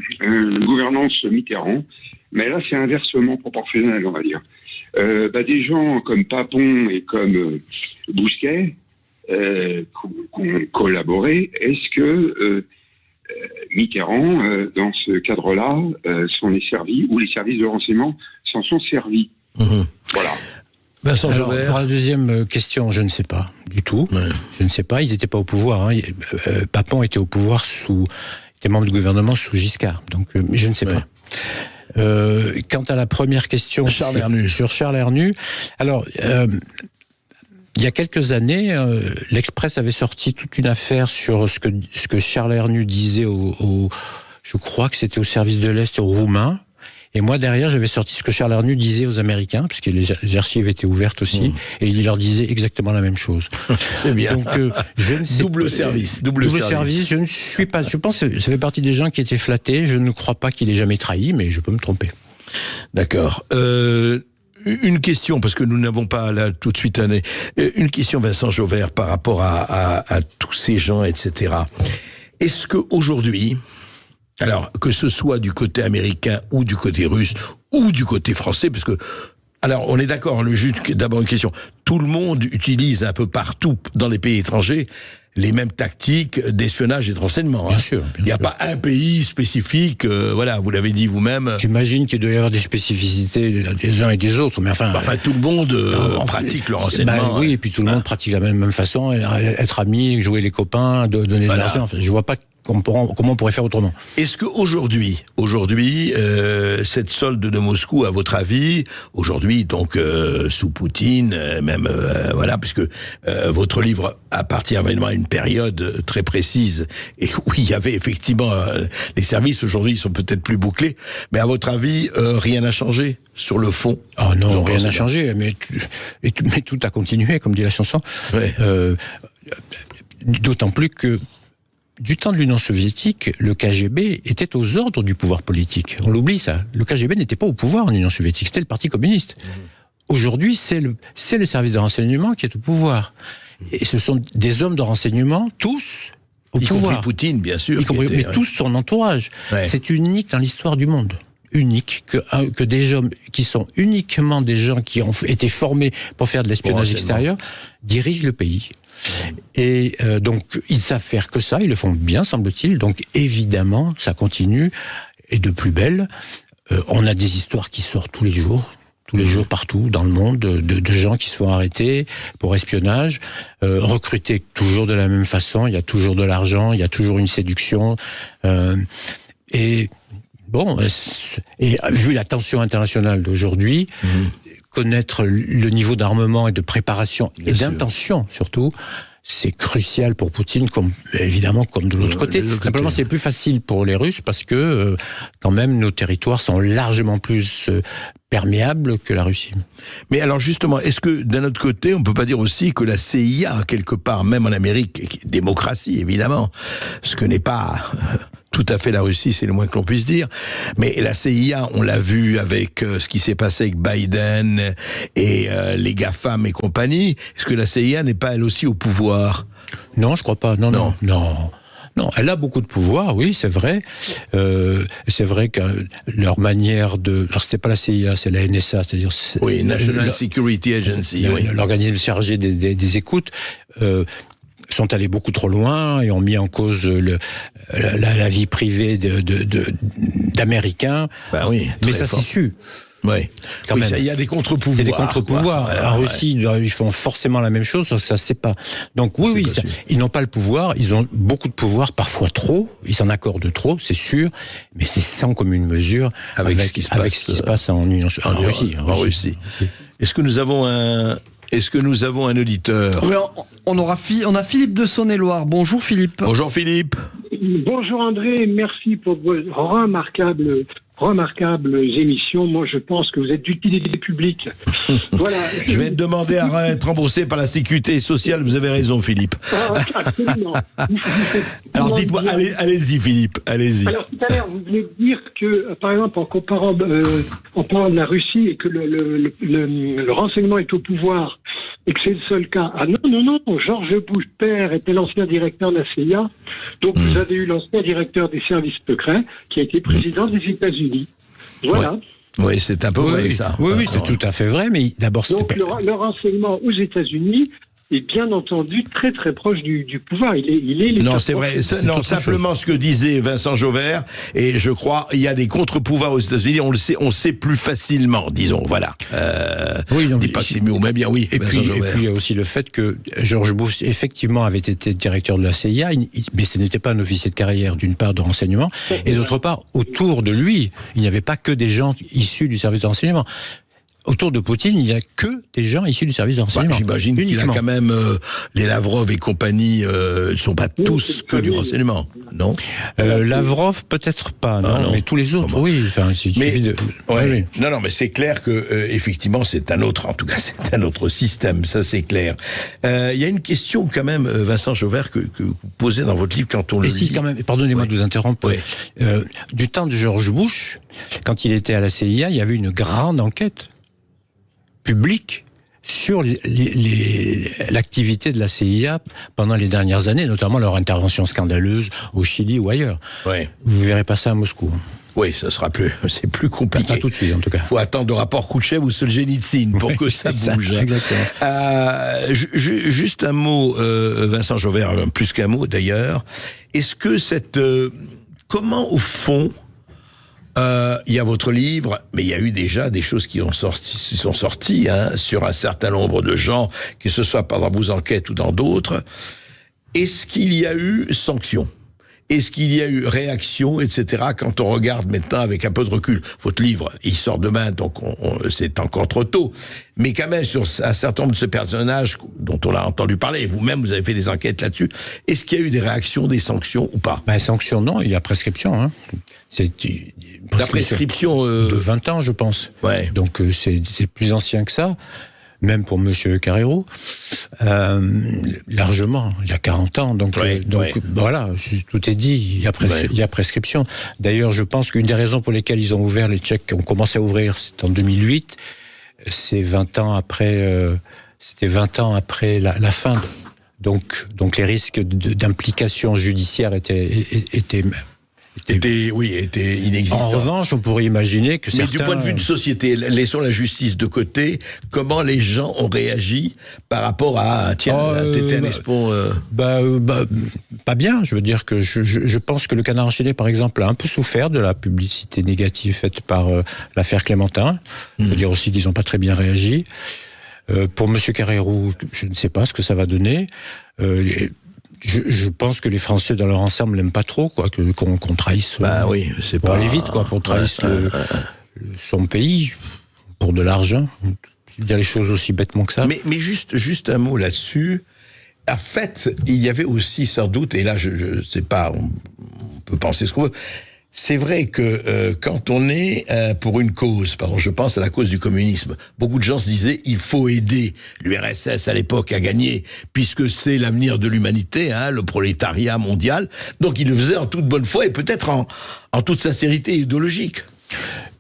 Speaker 13: gouvernance Mitterrand. Mais là, c'est inversement proportionnel, on va dire. Des gens comme Papon et comme Bousquet ont collaboré. Est-ce que Mitterrand, dans ce cadre-là, s'en est servi, ou les services de renseignement s'en sont servis? Voilà.
Speaker 6: Vincent
Speaker 12: Alors,
Speaker 6: Jauvert.
Speaker 12: pour la deuxième question, je ne sais pas du tout. Ouais. Je ne sais pas. Ils n'étaient pas au pouvoir. Hein. Papon était au pouvoir était membre du gouvernement sous Giscard. Donc, mais je ne sais pas. Quant à la première question sur Charles Hernu, alors il y a quelques années, l'Express avait sorti toute une affaire sur ce que Charles Hernu disait je crois que c'était au service de l'Est roumain. Et moi, derrière, j'avais sorti ce que Charles Hernu disait aux Américains, puisque les archives étaient ouvertes aussi, et il leur disait exactement la même chose.
Speaker 6: C'est bien.
Speaker 12: Donc, je ne sais
Speaker 6: double service.
Speaker 12: Je ne suis pas. Je pense que ça fait partie des gens qui étaient flattés. Je ne crois pas qu'il ait jamais trahi, mais je peux me tromper.
Speaker 6: D'accord. Une question, parce que nous n'avons pas là tout de suite une question, Vincent Jauvert, par rapport à tous ces gens, etc. Est-ce qu'aujourd'hui, alors, que ce soit du côté américain ou du côté russe ou du côté français, parce que, alors, on est d'accord, d'abord une question. Tout le monde utilise un peu partout dans les pays étrangers les mêmes tactiques d'espionnage et de renseignement.
Speaker 12: Bien sûr.
Speaker 6: Il n'y a pas un pays spécifique, voilà, vous l'avez dit vous-même.
Speaker 12: J'imagine qu'il doit y avoir des spécificités des uns et des autres, mais enfin
Speaker 6: tout le monde pratique le renseignement.
Speaker 12: Oui, et puis tout le monde pratique la même façon, être ami, jouer les copains, donner de l'argent. Enfin, je vois pas comment on pourrait faire autrement.
Speaker 6: Est-ce qu'aujourd'hui, cette solde de Moscou, à votre avis, aujourd'hui, donc sous Poutine, même voilà, puisque votre livre appartient vraiment à une période très précise et où il y avait effectivement les services aujourd'hui sont peut-être plus bouclés, mais à votre avis, rien n'a changé sur le fond?
Speaker 12: Oh non, rien n'a changé, mais tout a continué, comme dit la chanson.
Speaker 6: Ouais.
Speaker 12: D'autant plus que du temps de l'Union soviétique, le KGB était aux ordres du pouvoir politique. On l'oublie ça. Le KGB n'était pas au pouvoir en Union soviétique, c'était le Parti communiste. Aujourd'hui, c'est le service de renseignement qui est au pouvoir. Et ce sont des hommes de renseignement, tous au pouvoir.
Speaker 6: Y compris Poutine, bien sûr.
Speaker 12: Mais tous son entourage. Ouais. C'est unique dans l'histoire du monde. Unique que des hommes qui sont uniquement des gens qui ont été formés pour faire de l'espionnage extérieur dirigent le pays. Et donc ils savent faire que ça, ils le font bien, semble-t-il. Donc évidemment, ça continue et de plus belle. On a des histoires qui sortent tous les jours partout dans le monde, de gens qui se font arrêter pour espionnage, recrutés toujours de la même façon. Il y a toujours de l'argent, il y a toujours une séduction. Et vu la tension internationale d'aujourd'hui, connaître le niveau d'armement et de préparation et d'intention surtout, c'est crucial pour Poutine, évidemment comme de l'autre côté. Simplement, c'est plus facile pour les Russes parce que quand même nos territoires sont largement plus perméable que la Russie.
Speaker 6: Mais alors justement, est-ce que d'un autre côté, on peut pas dire aussi que la CIA, quelque part, même en Amérique, démocratie évidemment, ce que n'est pas tout à fait la Russie, c'est le moins que l'on puisse dire, mais la CIA, on l'a vu avec ce qui s'est passé avec Biden et les GAFAM et compagnie, est-ce que la CIA n'est pas elle aussi au pouvoir ?
Speaker 12: Non, je crois pas, non. Non, elle a beaucoup de pouvoir, oui, c'est vrai. C'est vrai que leur manière de... Alors, c'était pas la CIA, c'est la NSA, c'est-à-dire...
Speaker 6: Oui, National Security Agency,
Speaker 12: l'organisme chargé des écoutes, sont allés beaucoup trop loin et ont mis en cause la vie privée d'Américains.
Speaker 6: Ben oui,
Speaker 12: mais ça s'est su.
Speaker 6: Oui, il y a des contre-pouvoirs.
Speaker 12: Il y a des contre-pouvoirs. Voilà, en Russie, ils font forcément la même chose, ça ne sait pas. Donc ils n'ont pas le pouvoir, ils ont beaucoup de pouvoir, parfois trop, ils s'en accordent trop, c'est sûr, mais c'est sans commune mesure avec ce qui se passe en Russie.
Speaker 6: Est-ce que nous avons un auditeur ?
Speaker 5: Oui, on a Philippe de Saône-et-Loire. Bonjour Philippe.
Speaker 6: Bonjour Philippe.
Speaker 14: Bonjour André, merci pour vos remarquables émissions. Moi, je pense que vous êtes d'utilité publique. Voilà.
Speaker 6: Je vais te demander à être remboursé par la sécurité sociale. Vous avez raison, Philippe.
Speaker 14: Absolument.
Speaker 6: Alors, dites-moi, allez-y, Philippe, allez-y.
Speaker 14: Alors, tout à l'heure, vous venez de dire que, par exemple, en parlant de la Russie et que le renseignement est au pouvoir et que c'est le seul cas. Ah non, George Bush père était l'ancien directeur de la CIA. Donc, vous avez eu l'ancien directeur des services secrets qui a été président des États-Unis. Voilà.
Speaker 6: Ouais. Oui, c'est un peu vrai, ça.
Speaker 12: Oui, c'est tout à fait vrai, mais d'abord, c'était
Speaker 14: donc, le renseignement aux États-Unis est bien entendu très très proche du pouvoir. Il est
Speaker 6: non, c'est vrai. Non, simplement ce que disait Vincent Jauvert, et je crois il y a des contre-pouvoirs aux États-Unis. On le sait plus facilement, disons. Voilà.
Speaker 12: Oui,
Speaker 6: on dit pas que c'est mieux ou même bien. Oui.
Speaker 12: Et puis il y a aussi le fait que George Bush effectivement avait été directeur de la CIA, mais ce n'était pas un officier de carrière d'une part de renseignement, et d'autre part autour de lui, il n'y avait pas que des gens issus du service de renseignement. Autour de Poutine, il n'y a que des gens issus du service de renseignement.
Speaker 6: J'imagine qu'il a quand même les Lavrov et compagnie ne sont pas tous que du renseignement, non
Speaker 12: Lavrov peut-être pas, non, mais tous les autres, oui. Enfin, il suffit de.
Speaker 6: Oui. Non, mais c'est clair que effectivement c'est un autre, en tout cas c'est un autre système, ça c'est clair. Il y a une question quand même, Vincent Jauvert, que vous posez dans votre livre quand on le lit.
Speaker 12: Quand même, pardonnez-moi de vous interrompre. Du temps de George Bush, quand il était à la CIA, il y avait une grande enquête public sur l'activité de la CIA pendant les dernières années, notamment leur intervention scandaleuse au Chili ou ailleurs.
Speaker 6: Ouais.
Speaker 12: Vous verrez pas ça à Moscou.
Speaker 6: Oui, c'est plus compliqué.
Speaker 12: Pas tout de suite, en tout cas.
Speaker 6: Il faut attendre le rapport Khrouchtchev ou Solzhenitsyn pour que ça bouge.
Speaker 12: Exactement.
Speaker 6: Juste un mot, Vincent Jauvert, plus qu'un mot d'ailleurs. Est-ce que comment au fond, il y a votre livre, mais il y a eu déjà des choses qui sont sorties sur un certain nombre de gens, que ce soit dans vos enquêtes ou dans d'autres. Est-ce qu'il y a eu sanctions ? Est-ce qu'il y a eu réaction, etc. quand on regarde maintenant avec un peu de recul? Votre livre, il sort demain, donc c'est encore trop tôt. Mais quand même, sur un certain nombre de ces personnages dont on a entendu parler, vous-même, vous avez fait des enquêtes là-dessus, est-ce qu'il y a eu des réactions, des sanctions ou pas?
Speaker 12: Sanctions, non, il y a prescription. C'est
Speaker 6: la prescription
Speaker 12: de 20 ans, je pense.
Speaker 6: Ouais.
Speaker 12: Donc c'est plus ancien que ça. Même pour Monsieur Carrero, largement, il y a 40 ans. Donc voilà, tout est dit, il y a prescription. D'ailleurs, je pense qu'une des raisons pour lesquelles ils ont ouvert, les Tchèques ont commencé à ouvrir, c'est en 2008, c'est 20 ans après, c'était 20 ans après la fin. Donc les risques d'implication judiciaire étaient
Speaker 6: inexistant.
Speaker 12: En revanche, on pourrait imaginer que certains...
Speaker 6: Mais du point de vue de société, laissons la justice de côté, comment les gens ont réagi par rapport à Tétén Espon
Speaker 12: pas bien. Je veux dire que je pense que le Canard enchaîné, par exemple, a un peu souffert de la publicité négative faite par l'affaire Clémentin. Je veux dire aussi qu'ils n'ont pas très bien réagi. Pour M. Carrero, je ne sais pas ce que ça va donner. Je pense que les Français dans leur ensemble n'aiment pas trop qu'on trahisse.
Speaker 6: C'est
Speaker 12: pour aller vite, qu'on trahisse son pays pour de l'argent. Dire les choses aussi bêtement que ça.
Speaker 6: Mais juste un mot là-dessus. En fait, il y avait aussi sans doute, et là je sais pas, on peut penser ce qu'on veut. C'est vrai que quand on est pour une cause, par exemple, je pense à la cause du communisme, beaucoup de gens se disaient il faut aider l'URSS à l'époque à gagner, puisque c'est l'avenir de l'humanité, le prolétariat mondial. Donc ils le faisaient en toute bonne foi et peut-être en toute sincérité idéologique.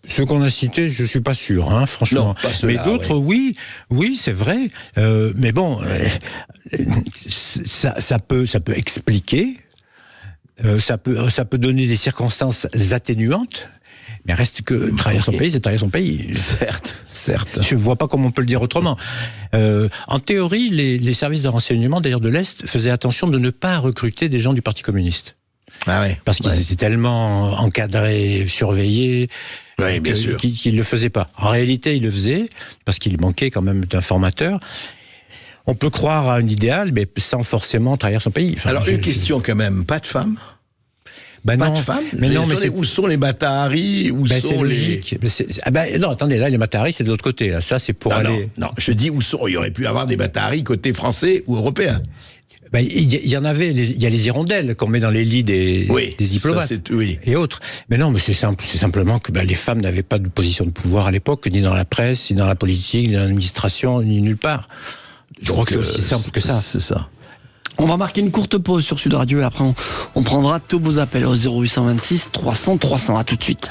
Speaker 12: Ceux qu'on a cités, je suis pas sûr, franchement.
Speaker 6: Non, pas ceux-là,
Speaker 12: mais d'autres, oui, c'est vrai. Mais bon, ça peut expliquer. Ça peut donner des circonstances atténuantes, mais reste que trahir son pays, c'est trahir son pays.
Speaker 6: Certes.
Speaker 12: Je ne vois pas comment on peut le dire autrement. En théorie, les services de renseignement, d'ailleurs de l'Est, faisaient attention de ne pas recruter des gens du Parti communiste.
Speaker 6: Ah ouais.
Speaker 12: Parce qu'ils étaient tellement encadrés, surveillés, qu'ils ne le faisaient pas. En réalité, ils le faisaient, parce qu'il manquait quand même d'informateurs. On peut croire à un idéal, mais sans forcément trahir son pays. Enfin,
Speaker 6: alors, une question quand même, pas de femmes ?
Speaker 12: Pas
Speaker 6: de femmes ?
Speaker 12: Mais non, mais
Speaker 6: où sont les Mataharis ?
Speaker 12: C'est logique. Non, attendez, là, les Mataharis, c'est de l'autre côté. Là. Ça, c'est pour aller...
Speaker 6: Non, je dis où sont... Il y aurait pu avoir des Mataharis côté français ou européen.
Speaker 12: Il y en avait, il y a les hirondelles qu'on met dans les lits des diplomates et autres. Mais non, mais c'est simplement que les femmes n'avaient pas de position de pouvoir à l'époque, ni dans la presse, ni dans la politique, ni dans l'administration, ni nulle part. Je crois que c'est aussi simple que ça.
Speaker 6: C'est ça.
Speaker 5: On va marquer une courte pause sur Sud Radio et après on prendra tous vos appels au 0826 300 300. À tout de suite.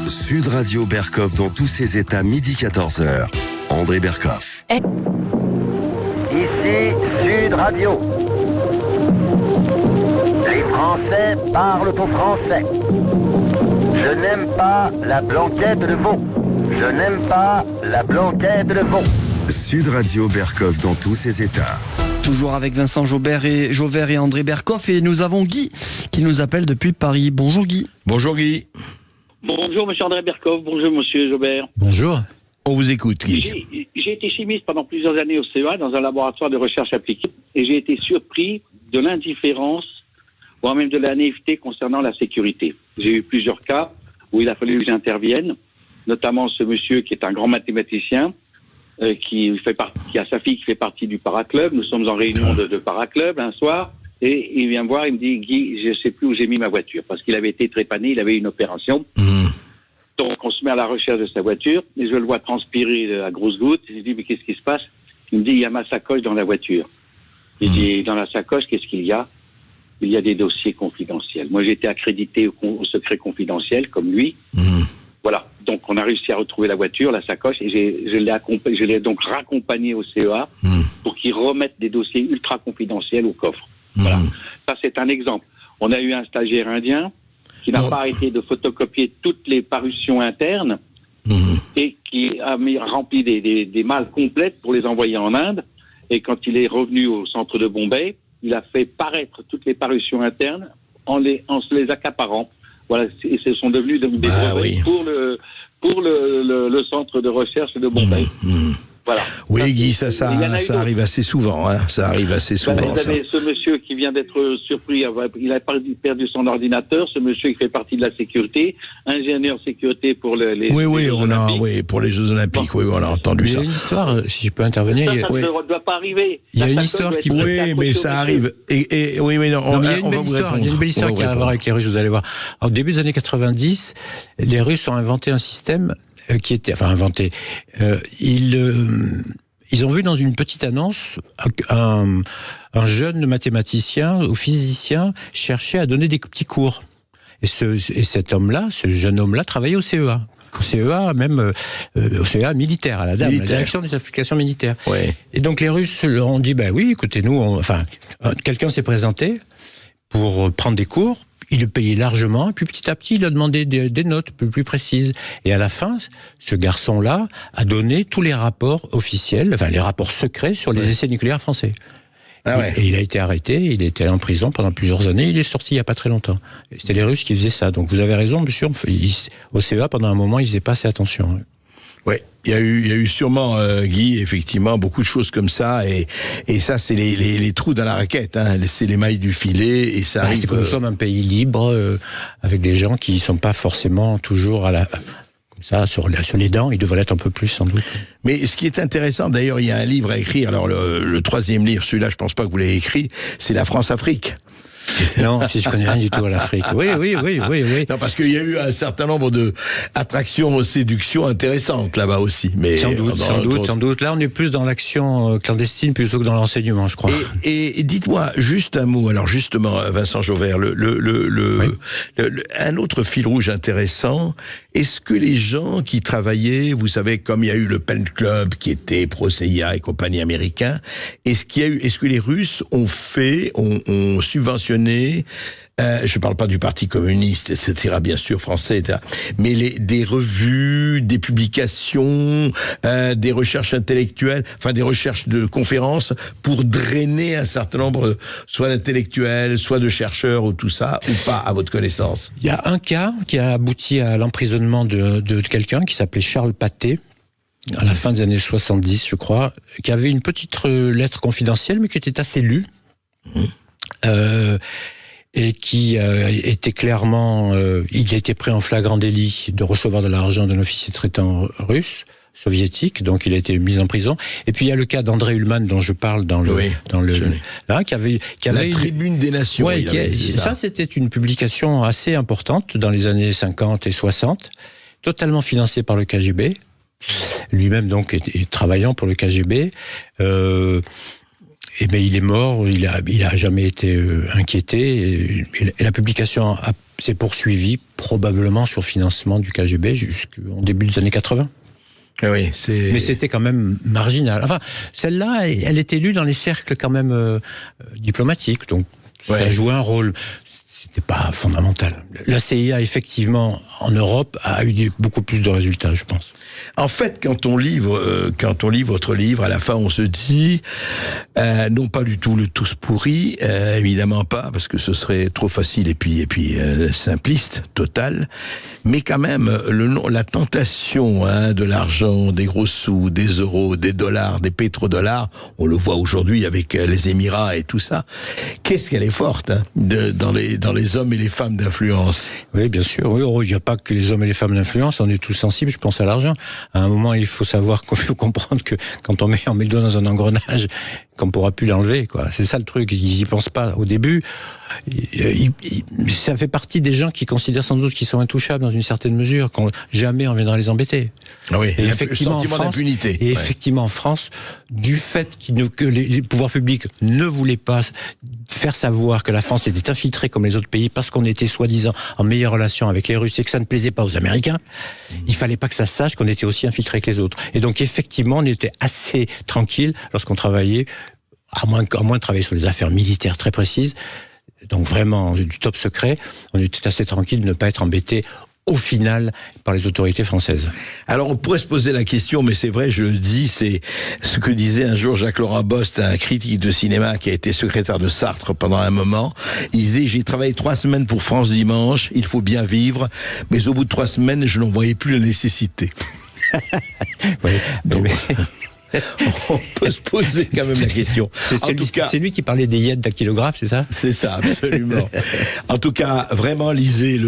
Speaker 1: Sud Radio Berkov dans tous ses états, midi 14h. André Berkov.
Speaker 8: Ici Sud Radio. Les Français parlent au français. Je n'aime pas la blanquette de veau. Je n'aime pas la blanquette de veau.
Speaker 1: Sud Radio Berkov dans tous ses états.
Speaker 5: Toujours avec Vincent Jaubert et André Berkov, et nous avons Guy qui nous appelle depuis Paris. Bonjour Guy.
Speaker 6: Bonjour Guy.
Speaker 15: Bonjour monsieur André Berkov, bonjour monsieur Jaubert.
Speaker 12: Bonjour.
Speaker 6: On vous écoute Guy.
Speaker 15: J'ai été chimiste pendant plusieurs années au CEA dans un laboratoire de recherche appliquée et j'ai été surpris de l'indifférence, voire même de la naïveté concernant la sécurité. J'ai eu plusieurs cas où il a fallu que j'intervienne, notamment ce monsieur qui est un grand mathématicien, qui a sa fille qui fait partie du paraclub. Nous sommes en réunion de paraclub un soir et il vient me voir, il me dit Guy, je sais plus où j'ai mis ma voiture parce qu'il avait été trépané, il avait eu une opération. Donc on se met à la recherche de sa voiture et je le vois transpirer à grosses gouttes. Je lui dis mais qu'est-ce qui se passe? Il me dit il y a ma sacoche dans la voiture. Il dit dans la sacoche qu'est-ce qu'il y a? Il y a des dossiers confidentiels. Moi j'ai été accrédité au secret confidentiel comme lui. Voilà, donc on a réussi à retrouver la voiture, la sacoche, et je l'ai donc raccompagné au CEA pour qu'ils remettent des dossiers ultra confidentiels au coffre. Voilà, ça c'est un exemple. On a eu un stagiaire indien qui n'a pas arrêté de photocopier toutes les parutions internes et qui a rempli des malles complètes pour les envoyer en Inde. Et quand il est revenu au centre de Bombay, il a fait paraître toutes les parutions internes en se les accaparant. Voilà, et ce sont devenus des brevets pour le centre de recherche de Bombay. Voilà.
Speaker 6: Oui, Guy, ça arrive assez souvent. Ça arrive assez souvent.
Speaker 15: Vous avez ce monsieur qui vient d'être surpris, il a perdu son ordinateur. Ce monsieur qui fait partie de la sécurité, ingénieur sécurité pour les
Speaker 6: Jeux Olympiques. Pour les Jeux Olympiques. Oui, on a entendu ça.
Speaker 12: Il y a une histoire, si je peux intervenir.
Speaker 15: Ça ne doit pas arriver.
Speaker 12: Il y a une histoire qui.
Speaker 6: Oui, mais ça arrive. Oui, mais non.
Speaker 12: Il y a une belle histoire qui a à voir avec les Russes. Vous allez voir. Au début des années 90, les Russes ont inventé un système. Ils ont vu dans une petite annonce un jeune mathématicien ou physicien chercher à donner des petits cours. Et cet homme-là, ce jeune homme-là, travaillait au CEA. Au CEA, même au CEA militaire, à la DAM, la direction des applications militaires.
Speaker 6: Ouais.
Speaker 12: Et donc les Russes ont dit, oui, écoutez, quelqu'un s'est présenté pour prendre des cours. Il le payait largement, et puis petit à petit, il a demandé des notes plus précises. Et à la fin, ce garçon-là a donné tous les rapports officiels, les rapports secrets sur les essais nucléaires français. Et il a été arrêté, il était en prison pendant plusieurs années, il est sorti il n'y a pas très longtemps. C'était les Russes qui faisaient ça. Donc vous avez raison, monsieur, au CEA, pendant un moment, ils faisaient pas assez attention.
Speaker 6: Oui, il y a eu sûrement, Guy, effectivement, beaucoup de choses comme ça, et ça, c'est les trous dans la raquette, c'est les mailles du filet, et ça arrive...
Speaker 12: C'est que nous sommes un pays libre, avec des gens qui ne sont pas forcément toujours comme ça, sur les dents, ils devraient l'être un peu plus, sans doute.
Speaker 6: Mais ce qui est intéressant, d'ailleurs, il y a un livre à écrire, alors le troisième livre, celui-là, je pense pas que vous l'ayez écrit, c'est La France-Afrique.
Speaker 12: Non, je connais rien du tout à l'Afrique. Oui.
Speaker 6: Non, parce qu'il y a eu un certain nombre d'attractions, séductions intéressantes là-bas aussi. Mais
Speaker 12: sans doute. Là, on est plus dans l'action clandestine plutôt que dans l'enseignement, je crois.
Speaker 6: Et dites-moi juste un mot. Alors justement, Vincent Jauvert, un autre fil rouge intéressant. Est-ce que les gens qui travaillaient, vous savez, comme il y a eu le Pen Club qui était pro-CIA et compagnie américain, est-ce que les Russes ont subventionné, je ne parle pas du Parti communiste, etc., bien sûr, français, etc., mais des revues, des publications, des recherches intellectuelles, enfin des recherches de conférences pour drainer un certain nombre, soit d'intellectuels, soit de chercheurs ou tout ça, ou pas, à votre connaissance?
Speaker 12: Il y a un cas qui a abouti à l'emprisonnement de quelqu'un qui s'appelait Charles Pathé, à la fin des années 70, je crois, qui avait une petite lettre confidentielle, mais qui était assez lue. Et qui était clairement... il a été pris en flagrant délit de recevoir de l'argent d'un officier traitant russe, soviétique, donc il a été mis en prison. Et puis il y a le cas d'André Ullmann dont je parle qui avait
Speaker 6: la Tribune des Nations.
Speaker 12: Ça, c'était une publication assez importante dans les années 50 et 60, totalement financée par le KGB. Lui-même, donc, est travaillant pour le KGB. Et ben, il est mort, il a jamais été inquiété. Et la publication s'est poursuivie probablement sur financement du KGB jusqu'au début des années 80.
Speaker 6: Oui,
Speaker 12: mais c'était quand même marginal. Enfin, celle-là, elle était lue dans les cercles quand même diplomatiques, donc ça jouait un rôle. C'était pas fondamental. La CIA, effectivement, en Europe, a eu beaucoup plus de résultats, je pense.
Speaker 6: En fait, quand on lit votre livre, à la fin, on se dit, non pas du tout le tous pourri, évidemment pas, parce que ce serait trop facile et puis simpliste, total, mais quand même, la tentation de l'argent, des gros sous, des euros, des dollars, des pétrodollars, on le voit aujourd'hui avec les Émirats et tout ça, qu'est-ce qu'elle est forte dans les hommes et les femmes d'influence.
Speaker 12: Oui, bien sûr. Oui, il n'y a pas que les hommes et les femmes d'influence, on est tous sensibles, je pense, à l'argent. À un moment, il faut comprendre que quand on met le doigt dans un engrenage, qu'on ne pourra plus l'enlever, quoi. C'est ça le truc, ils n'y pensent pas au début. Ça fait partie des gens qui considèrent sans doute qu'ils sont intouchables dans une certaine mesure, qu'on jamais on viendra les embêter.
Speaker 6: Ah oui,
Speaker 12: et effectivement,
Speaker 6: le sentiment d'impunité.
Speaker 12: Et effectivement, en France, du fait que les pouvoirs publics ne voulaient pas faire savoir que la France était infiltrée comme les autres pays parce qu'on était soi-disant en meilleure relation avec les Russes et que ça ne plaisait pas aux Américains, il fallait pas que ça se sache qu'on était aussi infiltrés que les autres. Et donc effectivement, on était assez tranquille lorsqu'on travaillait, à moins de travailler sur des affaires militaires très précises, donc vraiment du top secret, on était assez tranquille de ne pas être embêté au final par les autorités françaises.
Speaker 6: Alors on pourrait se poser la question, mais c'est vrai, je le dis, c'est ce que disait un jour Jacques-Laurent Bost, un critique de cinéma qui a été secrétaire de Sartre pendant un moment. Il disait, j'ai travaillé 3 semaines pour France Dimanche, il faut bien vivre, mais au bout de 3 semaines, je n'en voyais plus la nécessité.
Speaker 12: Oui,
Speaker 6: donc, on peut se poser quand même la question.
Speaker 12: C'est lui qui parlait des yeux dactylographes, c'est ça?
Speaker 6: C'est ça, absolument. En tout cas, vraiment, lisez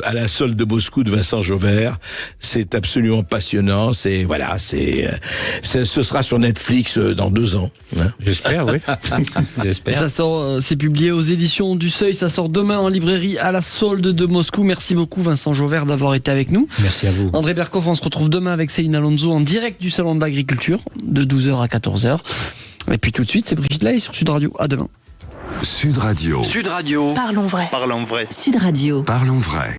Speaker 6: À la solde de Moscou de Vincent Jauvert. C'est absolument passionnant. Ce sera sur Netflix dans 2 ans. Hein.
Speaker 12: J'espère, oui. J'espère.
Speaker 5: Ça sort, c'est publié aux éditions du Seuil. Ça sort demain en librairie À la solde de Moscou. Merci beaucoup, Vincent Jauvert, d'avoir été avec nous.
Speaker 12: Merci à vous.
Speaker 5: André Berkoff, on se retrouve demain avec Céline Alonso en direct du Salon de l'Agriculture, de 12h à 14h. Et puis tout de suite, c'est Brigitte Lay sur Sud Radio. À demain.
Speaker 1: Sud Radio.
Speaker 16: Sud Radio.
Speaker 17: Parlons vrai.
Speaker 16: Parlons vrai.
Speaker 17: Sud Radio.
Speaker 1: Parlons vrai.